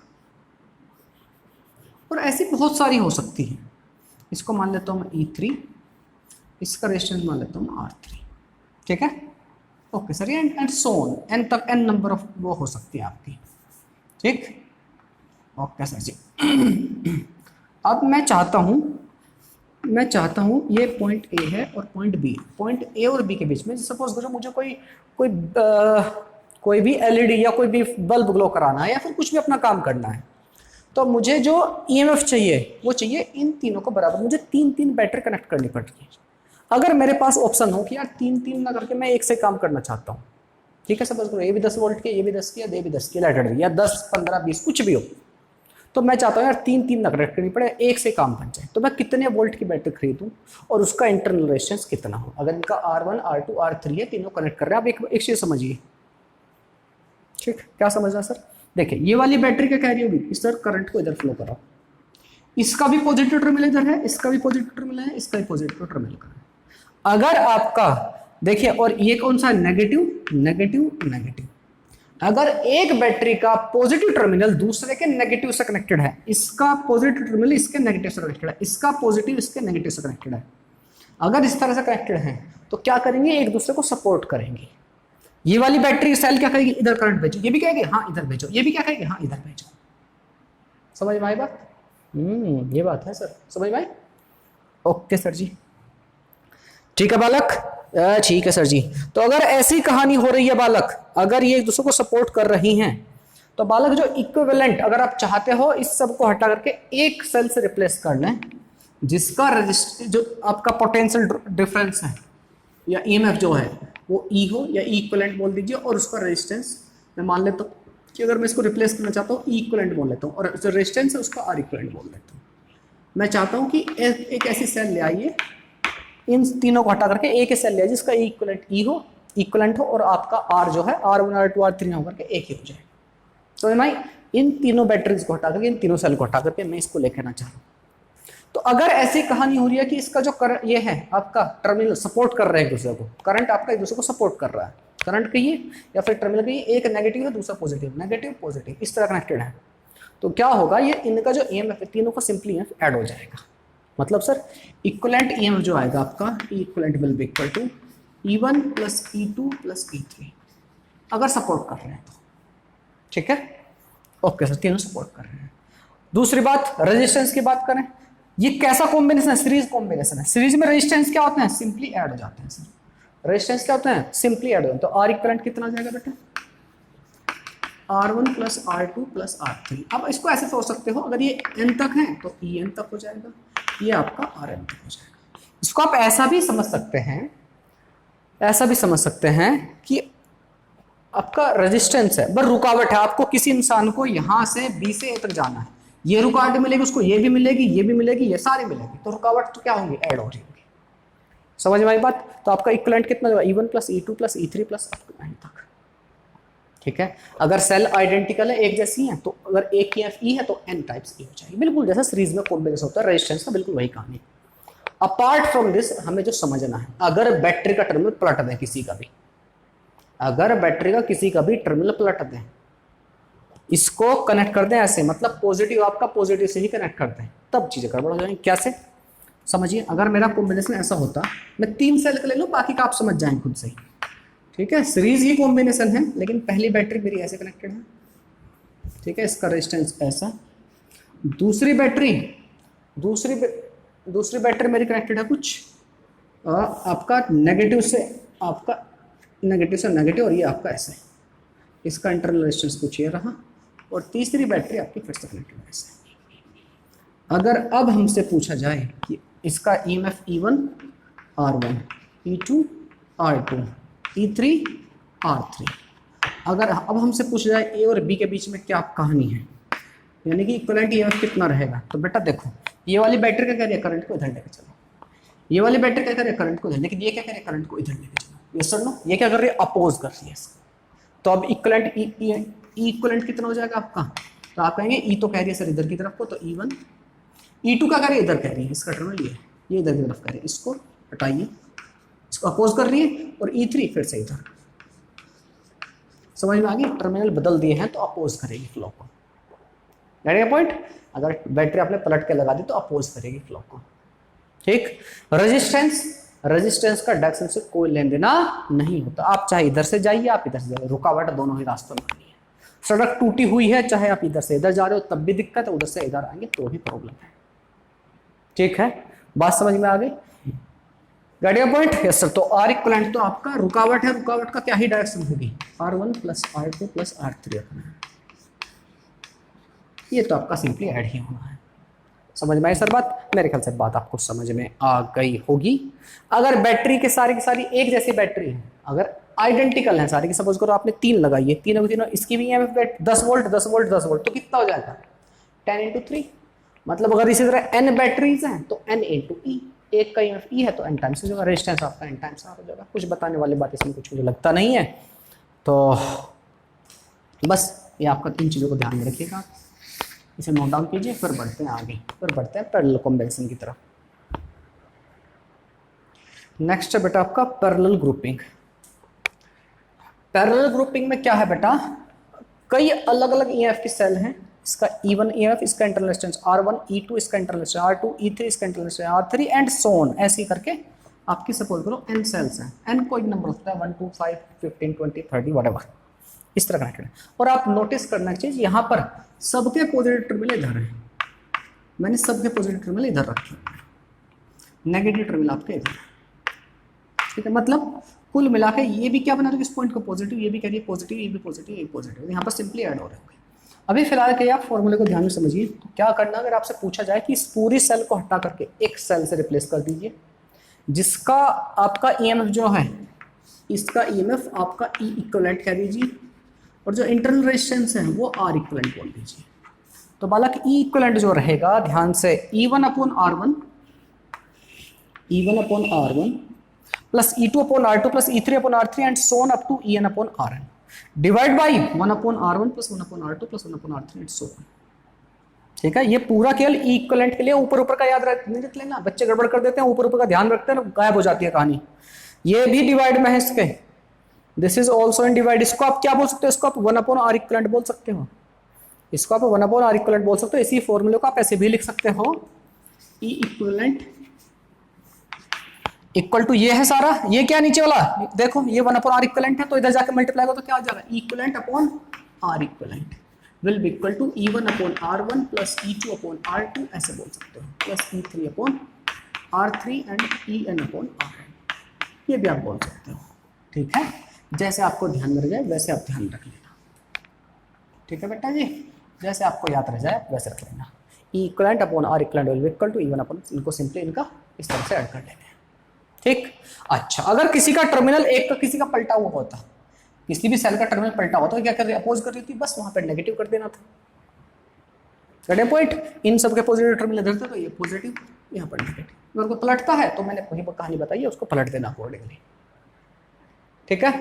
और ऐसी बहुत सारी हो सकती है। इसको मान लेता हूँ मैं E3, इसका रेजिस्टेंस मान लेता हूँ R3, ठीक है। Okay sir, and so on, N तक एन नंबर ऑफ वो हो सकती है आपकी, ठीक। ओके सर जी, अब मैं चाहता हूँ ये पॉइंट ए है और पॉइंट बी, पॉइंट ए और बी के बीच में सपोज करो मुझे कोई भी एलईडी या कोई भी बल्ब ग्लो कराना है या फिर कुछ भी अपना काम करना है, तो मुझे जो ईएमएफ चाहिए वो चाहिए इन तीनों को बराबर, मुझे तीन तीन बैटरी कनेक्ट करनी पड़ती है। अगर मेरे पास ऑप्शन हो कि यार तीन तीन ना करके मैं एक से काम करना चाहता हूँ, ठीक है, सपोज करो ये भी 10 वोल्ट के, ये भी 10 की, ये भी 10 की लाइट, या 10 15 20 कुछ भी हो, तो मैं चाहता हूँ यार तीन तीन ना कनेक्ट करनी पड़े, एक से काम बन जाए, तो मैं कितने वोल्ट की बैटरी खरीदूं और उसका इंटरनल रेजिस्टेंस कितना हो। अगर इनका R1 R2 R3 है, तीनों कनेक्ट कर रहे हैं, आप एक चीज समझिए, ठीक, क्या समझना सर। देखिए ये वाली बैटरी क्या कह रही होगी, इस तरह करंट को इधर फ्लो कराओ, इसका भी पॉजिटिव टर्मिनल इधर है, इसका भी पॉजिटिव टर्मिनल है, इसका भी पॉजिटिव टर्मिनल है। अगर आपका देखिए, और ये कौन सा नेगेटिव नेगेटिव नेगेटिव, अगर एक बैटरी का पॉजिटिव टर्मिनल दूसरे के नेगेटिव से कनेक्टेड है, इसका पॉजिटिव टर्मिनल इसके नेगेटिव से कनेक्टेड है, इसका पॉजिटिव इसके नेगेटिव से कनेक्टेड है, अगर इस तरह से कनेक्टेड है तो क्या करेंगे, एक दूसरे को सपोर्ट करेंगे। ये वाली बैटरी सेल क्या कहेगी, इधर करंट भेजो, ये भी कहेगी हाँ इधर भेजो, ये भी क्या कहेगी हाँ इधर भेजो। समझ में आई बात? ये बात है सर, समझ में आई? ओके सर जी, ठीक है बालक, ठीक है सर जी। तो अगर ऐसी कहानी हो रही है बालक, अगर ये एक दूसरे को सपोर्ट कर रही हैं, तो बालक जो इक्विवेलेंट, अगर आप चाहते हो इस सब को हटा करके एक सेल से रिप्लेस कर लें, जिसका रजिस्टर जो आपका पोटेंशियल डिफरेंस है या ईएमएफ जो है वो ई हो या इक्विवेलेंट बोल दीजिए, और उसका रेजिस्टेंस मैं मान लेता हूँ कि अगर मैं इसको रिप्लेस करना चाहता हूँ इक्विवेलेंट बोल लेता हूँ, और जो रेजिस्टेंस है उसका आर इक्विवेलेंट बोल लेता हूँ। मैं चाहता हूँ कि एक ऐसी सेल ले आइए, इन तीनों को हटा करके एक ही सेल ले आइए जिसका इक्विवेलेंट ई हो, इक्विवेलेंट हो, और आपका आर जो है R1 R2 R3 होकर के एक ही हो जाए। तो मैं इन तीनों बैटरीज को हटा करके, इन तीनों सेल को हटा करके मैं इसको लेके आना चाह रहा हूँ। तो अगर ऐसी कहानी हो रही है कि इसका जो ये है आपका टर्मिनल सपोर्ट कर रहे हैं एक दूसरे को, करंट आपका एक दूसरे को सपोर्ट कर रहा है, करंट कहिए या फिर टर्मिनल कहिए, एक नेगेटिव है दूसरा पॉजिटिव, नेगेटिव पॉजिटिव इस तरह कनेक्टेड है, तो क्या होगा, ये इनका जो ईएमएफ है तीनों का सिंपली ऐड हो जाएगा। मतलब सर इक्विवेलेंट ईएमएफ जो आएगा आपका, equivalent will be equal to E1 plus E2 plus E3 अगर सपोर्ट कर रहे हैं तो। ठीक है, ओके सर, तीनों सपोर्ट कर रहे हैं। दूसरी बात, रेजिस्टेंस की बात करें, ये कैसा कॉम्बिनेशन है, सीरीज कॉम्बिनेशन है। सीरीज में रेजिस्टेंस क्या होते हैं, सिंपली ऐड हो जाते हैं सर। रेजिस्टेंस क्या होते हैं, सिंपली ऐड हो जाते हैं। तो आर इक्विवेलेंट कितना आ जाएगा बेटा, R1 plus R2 plus R3। अब इसको ऐसे सोच सकते हो, अगर ये n तक है तो En तक हो जाएगा, ये आपका Rn तक हो जाएगा। इसको आप ऐसा भी समझ सकते हैं, ऐसा भी समझ सकते हैं कि आपका रेजिस्टेंस है, बस रुकावट है, आपको किसी इंसान को यहां से B से A तक जाना है, ये रुकावट मिलेगी उसको, ये भी मिलेगी, ये भी मिलेगी, ये सारी मिलेगी, तो रुकावट तो क्या होंगी, ऐड हो रही होगी। समझ में आई बात। तो आपका इक्विवेलेंट कितना होगा, E1 plus E2 plus E3 plus N तक। ठीक है, अगर सेल आइडेंटिकल है, एक जैसी है, तो अगर एक की E है तो N टाइप्स E हो जाएगी, बिल्कुल जैसा सीरीज में कॉम्बिनेशन होता है रेजिस्टेंस का, बिल्कुल वही कहानी। अपार्ट फ्रॉम दिस हमें जो समझना है, अगर बैटरी का टर्मिनल पलट दें किसी का भी, अगर बैटरी का किसी का भी टर्मिनल पलट दें, इसको कनेक्ट कर दें ऐसे, मतलब पॉजिटिव आपका पॉजिटिव से ही कनेक्ट कर दें, तब चीजें गड़बड़ हो जाएंगी। कैसे समझिए, अगर मेरा कॉम्बिनेशन ऐसा होता, मैं 3 सेल का ले लूं, बाकी का आप समझ जाएं खुद से ही। ठीक है, सीरीज ही कॉम्बिनेशन है, लेकिन पहली बैटरी मेरी ऐसे कनेक्टेड है। ठीक है, इसका रेजिस्टेंस ऐसा, दूसरी बैटरी मेरी कनेक्टेड है कुछ आपका नेगेटिव से नेगेटिव, और ये आपका ऐसे, इसका इंटरनल रेजिस्टेंस कुछ ये रहा, और तीसरी बैटरी आपकी फिर से कनेक्टेड है ऐसे। अगर अब हमसे पूछा जाए कि इसका EMF E1 R1, E2 R2, E3 R3, अगर अब हमसे पूछा जाए ए और बी के बीच में क्या कहानी है, यानी कि इक्विवेलेंट ईएमएफ कितना रहेगा, तो बेटा देखो, ये वाली बैटरी क्या कह रही है, करंट को इधर लेके चलो, ये वाली बैटरी क्या कर रही है, करंट को इधर, लेकिन ये क्या कह रही है, करंट को इधर लेके चलो। ये सर नो, ये क्या कर रही है, अपोज कर रही है। तो अब इक्विवेलेंट कितना हो जाएगा आपका, तो आप कहेंगे ई तो कह रही है सर इधर की तरफ को, तो E1, E2 का कह रही है इधर कह रही है, इसका टर्मिनल ये इधर की तरफ कह रही है, इसको हटाइए, इसको अपोज कर रही है, और E3 फिर से इधर। समझ में आ गई, टर्मिनल बदल दिए हैं तो अपोज करेगी फ्लो को। गॉट पॉइंट, अगर बैटरी आपने पलट के लगा दी तो अपोज करेगी फ्लो को। ठीक, रेजिस्टेंस का डायरेक्शन से कोई लेन देना नहीं होता, आप चाहे इधर से जाइए आप इधर से जाइए, रुकावट दोनों ही रास्तों में नहीं है। सड़क टूटी हुई है, चाहे आप इधर से इधर जा रहे हो तब भी दिक्कत है, उधर से इधर आएंगे तो भी प्रॉब्लम है। ठीक है, बात समझ में आ गई, गाड़िया पॉइंट। यस सर, तो आर इक्विवेलेंट तो आपका रुकावट है, रुकावट का क्या ही डायरेक्शन होगी, R1 plus R2 plus R3 रखना है, ये तो आपका सिंपली ऐड ही होना है। समझ में आई सर बात, मेरे ख्याल से बात आपको समझ में आ गई होगी। अगर बैटरी के सारी की सारी एक जैसी बैटरी है, अगर आइडेंटिकल है सारी की, सपोज करो आपने 3 लगाई है, तीनों की तीनों, इसकी भी ईएमएफ 10 वोल्ट 10 वोल्ट 10 वोल्ट, तो कितना हो जाएगा 10 × 3, मतलब अगर इसी तरह n बैटरीज हैं तो n × E, एक का ईएमएफ E है तो n टाइम्स हो जाएगा, रेजिस्टेंस आपका n टाइम्स R हो जाएगा। कुछ बताने वाली बात इसमें कुछ मुझे लगता नहीं है, तो बस ये आपका 3 चीज़ों को ध्यान में रखिएगा, इसे नोट डाउन कीजिए, फिर बढ़ते हैं आगे, फिर बढ़ते हैं पैरेलल कॉम्बिनेशन की तरफ। नेक्स्ट है बेटा आपका पैरेलल ग्रुपिंग। पैरेलल ग्रुपिंग में क्या है बेटा, कई अलग अलग ईएमएफ की सेल हैं, इसका E1 ईएमएफ, इसका इंटरनल रेजिस्टेंस R1, E2 इसका इंटरनल रेजिस्टेंस R2, E3 इसका internal resistance R3 and so on, ऐसे करके आपकी सपोज करो n सेल्स हैं, n कोई नंबर होता है 1 2 5 15 20 30 व्हाटएवर, इस तरह कनेक्टेड है। और आप नोटिस करना चाहिए यहाँ पर सबके पॉजिटिव टर्मिनल इधर है, मैंने सबके पॉजिटिव टर्मिनल इधर रखे, नेगेटिव टर्मिनल आपके इधर। ठीक है, मतलब कुल मिला के ये भी क्या बना रहे इस पॉइंट को पॉजिटिव, ये भी कह रही है पॉजिटिव, ये भी पॉजिटिव, ये पॉजिटिव, यहाँ पर सिंपली ऐड हो रहे होंगे। अभी फिलहाल के आप फॉर्मूले को ध्यान में समझिए। तो क्या करना, अगर आपसे पूछा जाए कि इस पूरी सेल को हटा करके एक सेल से रिप्लेस कर दीजिए जिसका आपका ईएमएफ जो है, इसका ईएमएफ आपका ई इक्वलेंट कह दीजिए, और जो इंटरनल रेजिस्टेंस है वो आर इक्वलेंट बोल दीजिए। तो बालक ई इक्वलेंट जो रहेगा, ध्यान से, E1 upon R1 plus E2 upon R2 plus E3 upon R3 and so on up to En upon Rn divide by 1 upon R1 plus 1 upon R2 plus 1 upon R3 and so on. ठीक है, ये पूरा केवल ई equivalent के लिए, ऊपर ऊपर का याद नहीं रख लेना, बच्चे गड़बड़ कर देते हैं, ऊपर ऊपर का ध्यान रखते हैं, गायब हो जाती है कहानी। ये भी डिवाइड में है इसके, this is also in divide. इसको आप क्या बोल सकते हो, इसको आप 1 अपॉन R इक्वलेंट बोल सकते हो, इसको आप 1 अपॉन R इक्वलेंट बोल सकते हो। इसी फॉर्मूले को आप ऐसे भी लिख सकते हो, ई इक्वलेंट इक्वल टू ये है सारा, ये क्या नीचे वाला देखो, ये 1 अपॉन R इक्वलेंट है, तो इधर जाके मल्टीप्लाई हो तो क्या आ जाएगा, equivalent upon R equivalent will be equal to E1 upon R1 plus E2 upon R2, ऐसे बोल सकते हो, plus E3 upon R3 and En upon Rn, ये भी आप बोल सकते हो। ठीक है, जैसे आपको ध्यान रह जाए वैसे आप ध्यान रख लेना। ठीक है बेटा जी, जैसे आपको याद रह जाए वैसे रख लेना। Equivalent upon R equivalent will be equal to E1 upon, इनको सिंपली इनका इस तरह से ऐड कर लेना है। ठीक, अच्छा, अगर किसी का टर्मिनल एक का किसी का पलटा हुआ होता, किसी भी सेल का टर्मिनल पलटा हुआ तो क्या कर रही, अपोज कर रही थी, बस वहां पर नेगेटिव कर देना था। गड़े पॉइंट, इन सब के पॉजिटिव टर्मिनल इधर थे तो ये पॉजिटिव, यहाँ पर नेगेटिव, अगर उनको पलटता है तो मैंने वही कहानी बताई है, उसको पलट देना अकॉर्डिंगली। ठीक है,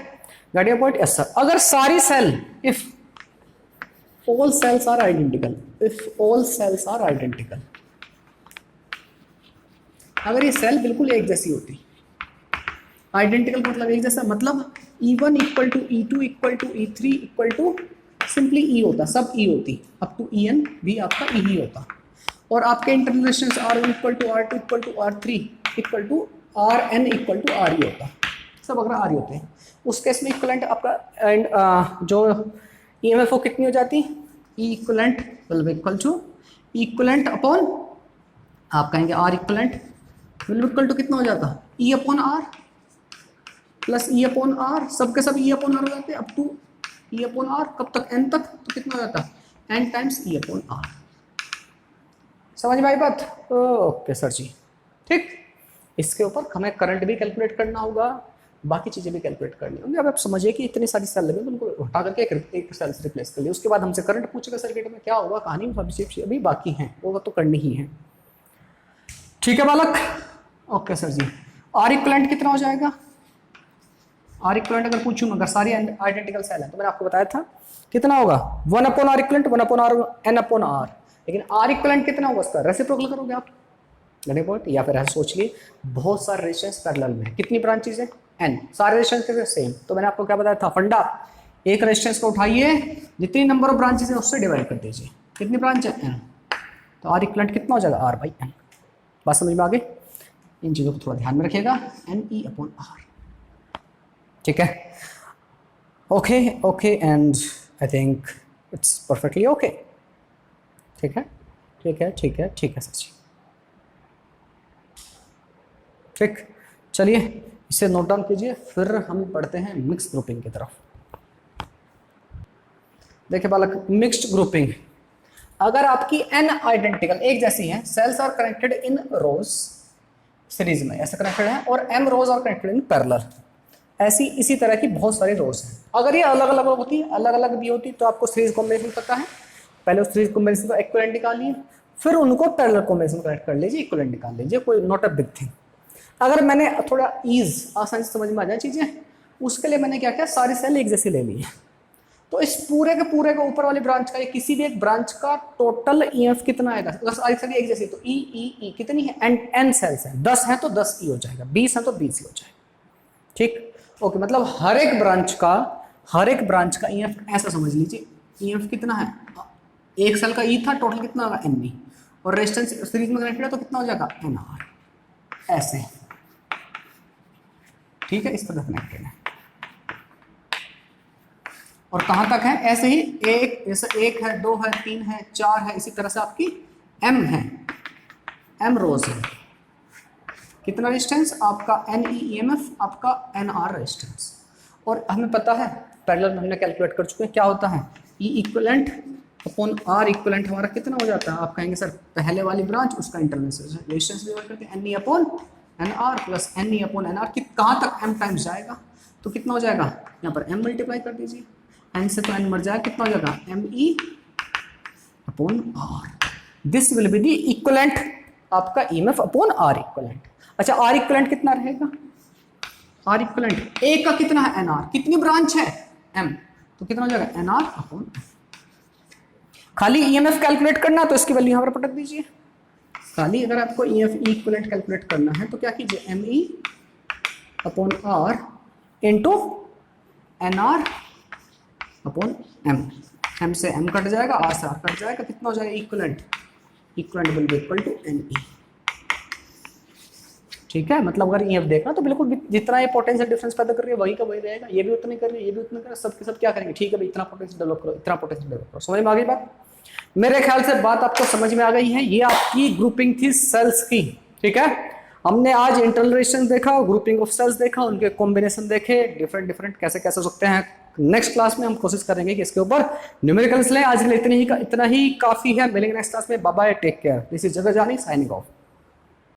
गड़े पॉइंट, यस सर। अगर सारी cell, if all cells are identical, if all cells are identical, अगर ये सेल बिल्कुल एक जैसी होती, आइडेंटिकल मतलब एक जैसा, मतलब E1 equal to E2 equal to E3 equal to simply E होता, सब E होती, अप टू En भी आपका E ही होता, और आपके internal resistance R1 equal to R2 equal to R3 equal to Rn equal to RE होता, सब अगर RE होते हैं, उस केस में इक्वलेंट आपका एंड जो EMF वो कितनी हो जाती, E equivalent will be equal to equivalent upon, आप कहेंगे R equivalent will be equal to कितना हो जाता, E upon R plus E upon R, सबके सब E अपॉन R हो जाते हैं, up to E upon R, कब तक, N तक, तो कितना हो जाता, N times E upon R। समझ में आई बात? ओके सर जी, ठीक। इसके ऊपर हमें करंट भी कैलकुलेट करना होगा, बाकी चीज़ें भी कैलकुलेट करनी होंगी। अब आप समझिए कि इतनी सारी सेल लगी तो उनको हटा करके एक सेल से रिप्लेस कर लिया, उसके बाद हमसे करंट पूछेगा सर्किट में क्या होगा, कहानी में अभी बाकी है, वो तो करनी ही है। ठीक है बालक, ओके सर जी। R इक्वलेंट कितना हो जाएगा, R इक्वलेंट अगर पूछूं, अगर सारी आइडेंटिकल सेल है तो मैंने आपको बताया था कितना होगा, 1 upon R equivalent 1 upon R N upon R, लेकिन R इक्वलेंट कितना होगा उसका, रेसिप्रोकल करोगे आप, गणे पॉइंट, या फिर ऐसे सोच लिए बहुत सारे रेजिस्टेंस पैरेलल में, कितनी ब्रांचेज है, N, सारे रेजिस्टेंस सेम, तो मैंने आपको क्या बताया था फंडा, एक रेजिस्टेंस को उठाइए, जितनी नंबर ऑफ ब्रांचेज है उससे डिवाइड कर दीजिए, कितनी ब्रांच है, N, तो R इक्वलेंट कितना हो जाएगा, R बाई N। बात समझ में आ गई, इन चीज़ों को थोड़ा ध्यान में रखिएगा, NE अपॉन R। ठीक है, okay okay, and I think it's perfectly okay. ठीक है ठीक है ठीक है ठीक है सर जी, ठीक। चलिए इसे नोट डाउन कीजिए, फिर हम पढ़ते हैं मिक्स ग्रुपिंग की तरफ। देखिए बालक, मिक्स्ड ग्रुपिंग, अगर आपकी n आइडेंटिकल एक जैसी है, cells are connected in rows series में ऐसे कनेक्टेड है, और m rows are connected in parallel, ऐसी इसी तरह की बहुत सारी रोज हैं। अगर ये अलग अलग होती, अलग अलग भी होती, तो आपको सीरीज कॉम्बिनेशन पता है, पहले उस सीरीज कॉम्बिनेशन का इक्विवेलेंट निकालिए, फिर उनको पैरेलल कॉम्बिनेशन कनेक्ट कर लीजिए, इक्विवेलेंट निकाल लीजिए, कोई नॉट अ बिग थिंग। अगर मैंने थोड़ा ईज, आसानी से समझ में आ जाए चीजें, उसके लिए मैंने क्या किया, सारी सेल एक जैसी ले ली है, तो इस पूरे के ऊपर वाली ब्रांच का, या किसी भी एक ब्रांच का टोटल ईएमएफ कितना आएगा, अगर सारी सेल एक जैसी, तो ई कितनी है, n सेल्स हैं, 10 हैं तो 10 ई हो जाएगा, 20 हैं तो 20 ई हो जाएगा। ठीक, ओके, मतलब हर एक ब्रांच का ईएमएफ ऐसा समझ लीजिए, ईएमएफ कितना है, एक सेल का ई था, टोटल कितना होगा, एन, और रेजिस्टेंस सीरीज में कनेक्टेड है तो कितना हो जाएगा, NR, ऐसे। ठीक है, इस तरह कनेक्टेड है, और कहां तक है, ऐसे ही एक, जैसे 1 है, 2 है, 3 है, 4 है, इसी तरह से आपकी m है, m रोज है, कितना रेजिस्टेंस आपका, NE EMF आपका NR रेजिस्टेंस, और हमें पता है पैरेलल में हमने कैलकुलेट कर चुके हैं क्या होता है, E equivalent upon R equivalent हमारा कितना हो जाता है? आप कहेंगे सर पहले वाली ब्रांच उसका इंटरनल रेजिस्टेंस डिवाइड करके N E upon N R plus N E upon N R की कहाँ तक m टाइम्स जाएगा, तो कितना हो जाएगा यहाँ पर m मल्टीप्लाई कर दीजिए, n से तो n मर जाएगा, कितना हो जाएगा M E upon R. This will be the equivalent आपका ईएमएफ अपॉन आर इक्वलेंट। अच्छा आर इक्वलेंट कितना रहेगा? आर इक्वलेंट ए का कितना है? एन आर, कितनी ब्रांच है? m, तो कितना हो जाएगा एन आर अपॉन। खाली ईएमएफ कैलकुलेट करना तो इसकी वैल्यू यहाँ पर पटक दीजिए। खाली अगर आपको ईएमएफ इक्वलेंट कैलकुलेट करना है तो क्या कीजिए M E upon R into N R upon M. M से एम कट जाएगा, आर से आर कट जाएगा, कितना हो जाएगा equivalent? Equivalent will be equal to N E. ठीक है, मतलब अगर ईएफ देखना तो बिल्कुल जितना ये पोटेंशियल डिफरेंस पैदा कर रही है वही का वही रहेगा, ये भी उतना कर रही है, ये भी उतना कर रहा है, सब के सब क्या करेंगे? ठीक है भाई इतना पोटेंशियल डेवलप करो, इतना पोटेंशियल डेवलप करो। समझ में आ गई बात? मेरे ख्याल से बात आपको समझ में आ गई है। ये आपकी ग्रुपिंग थी सेल्स की। ठीक है, हमने आज इंटरनल रेजिस्टेंस देखा, ग्रुपिंग ऑफ सेल्स देखा, उनके कॉम्बिनेशन देखे, डिफरेंट कैसे कैसे हो सकते हैं। नेक्स्ट क्लास में हम कोशिश करेंगे कि इसके ऊपर न्यूमेरिकल्स लें। आज के लिए इतना ही काफी है। मिलेंगे नेक्स्ट क्लास में। Bye bye, take care. This is जगह जानी साइनिंग ऑफ।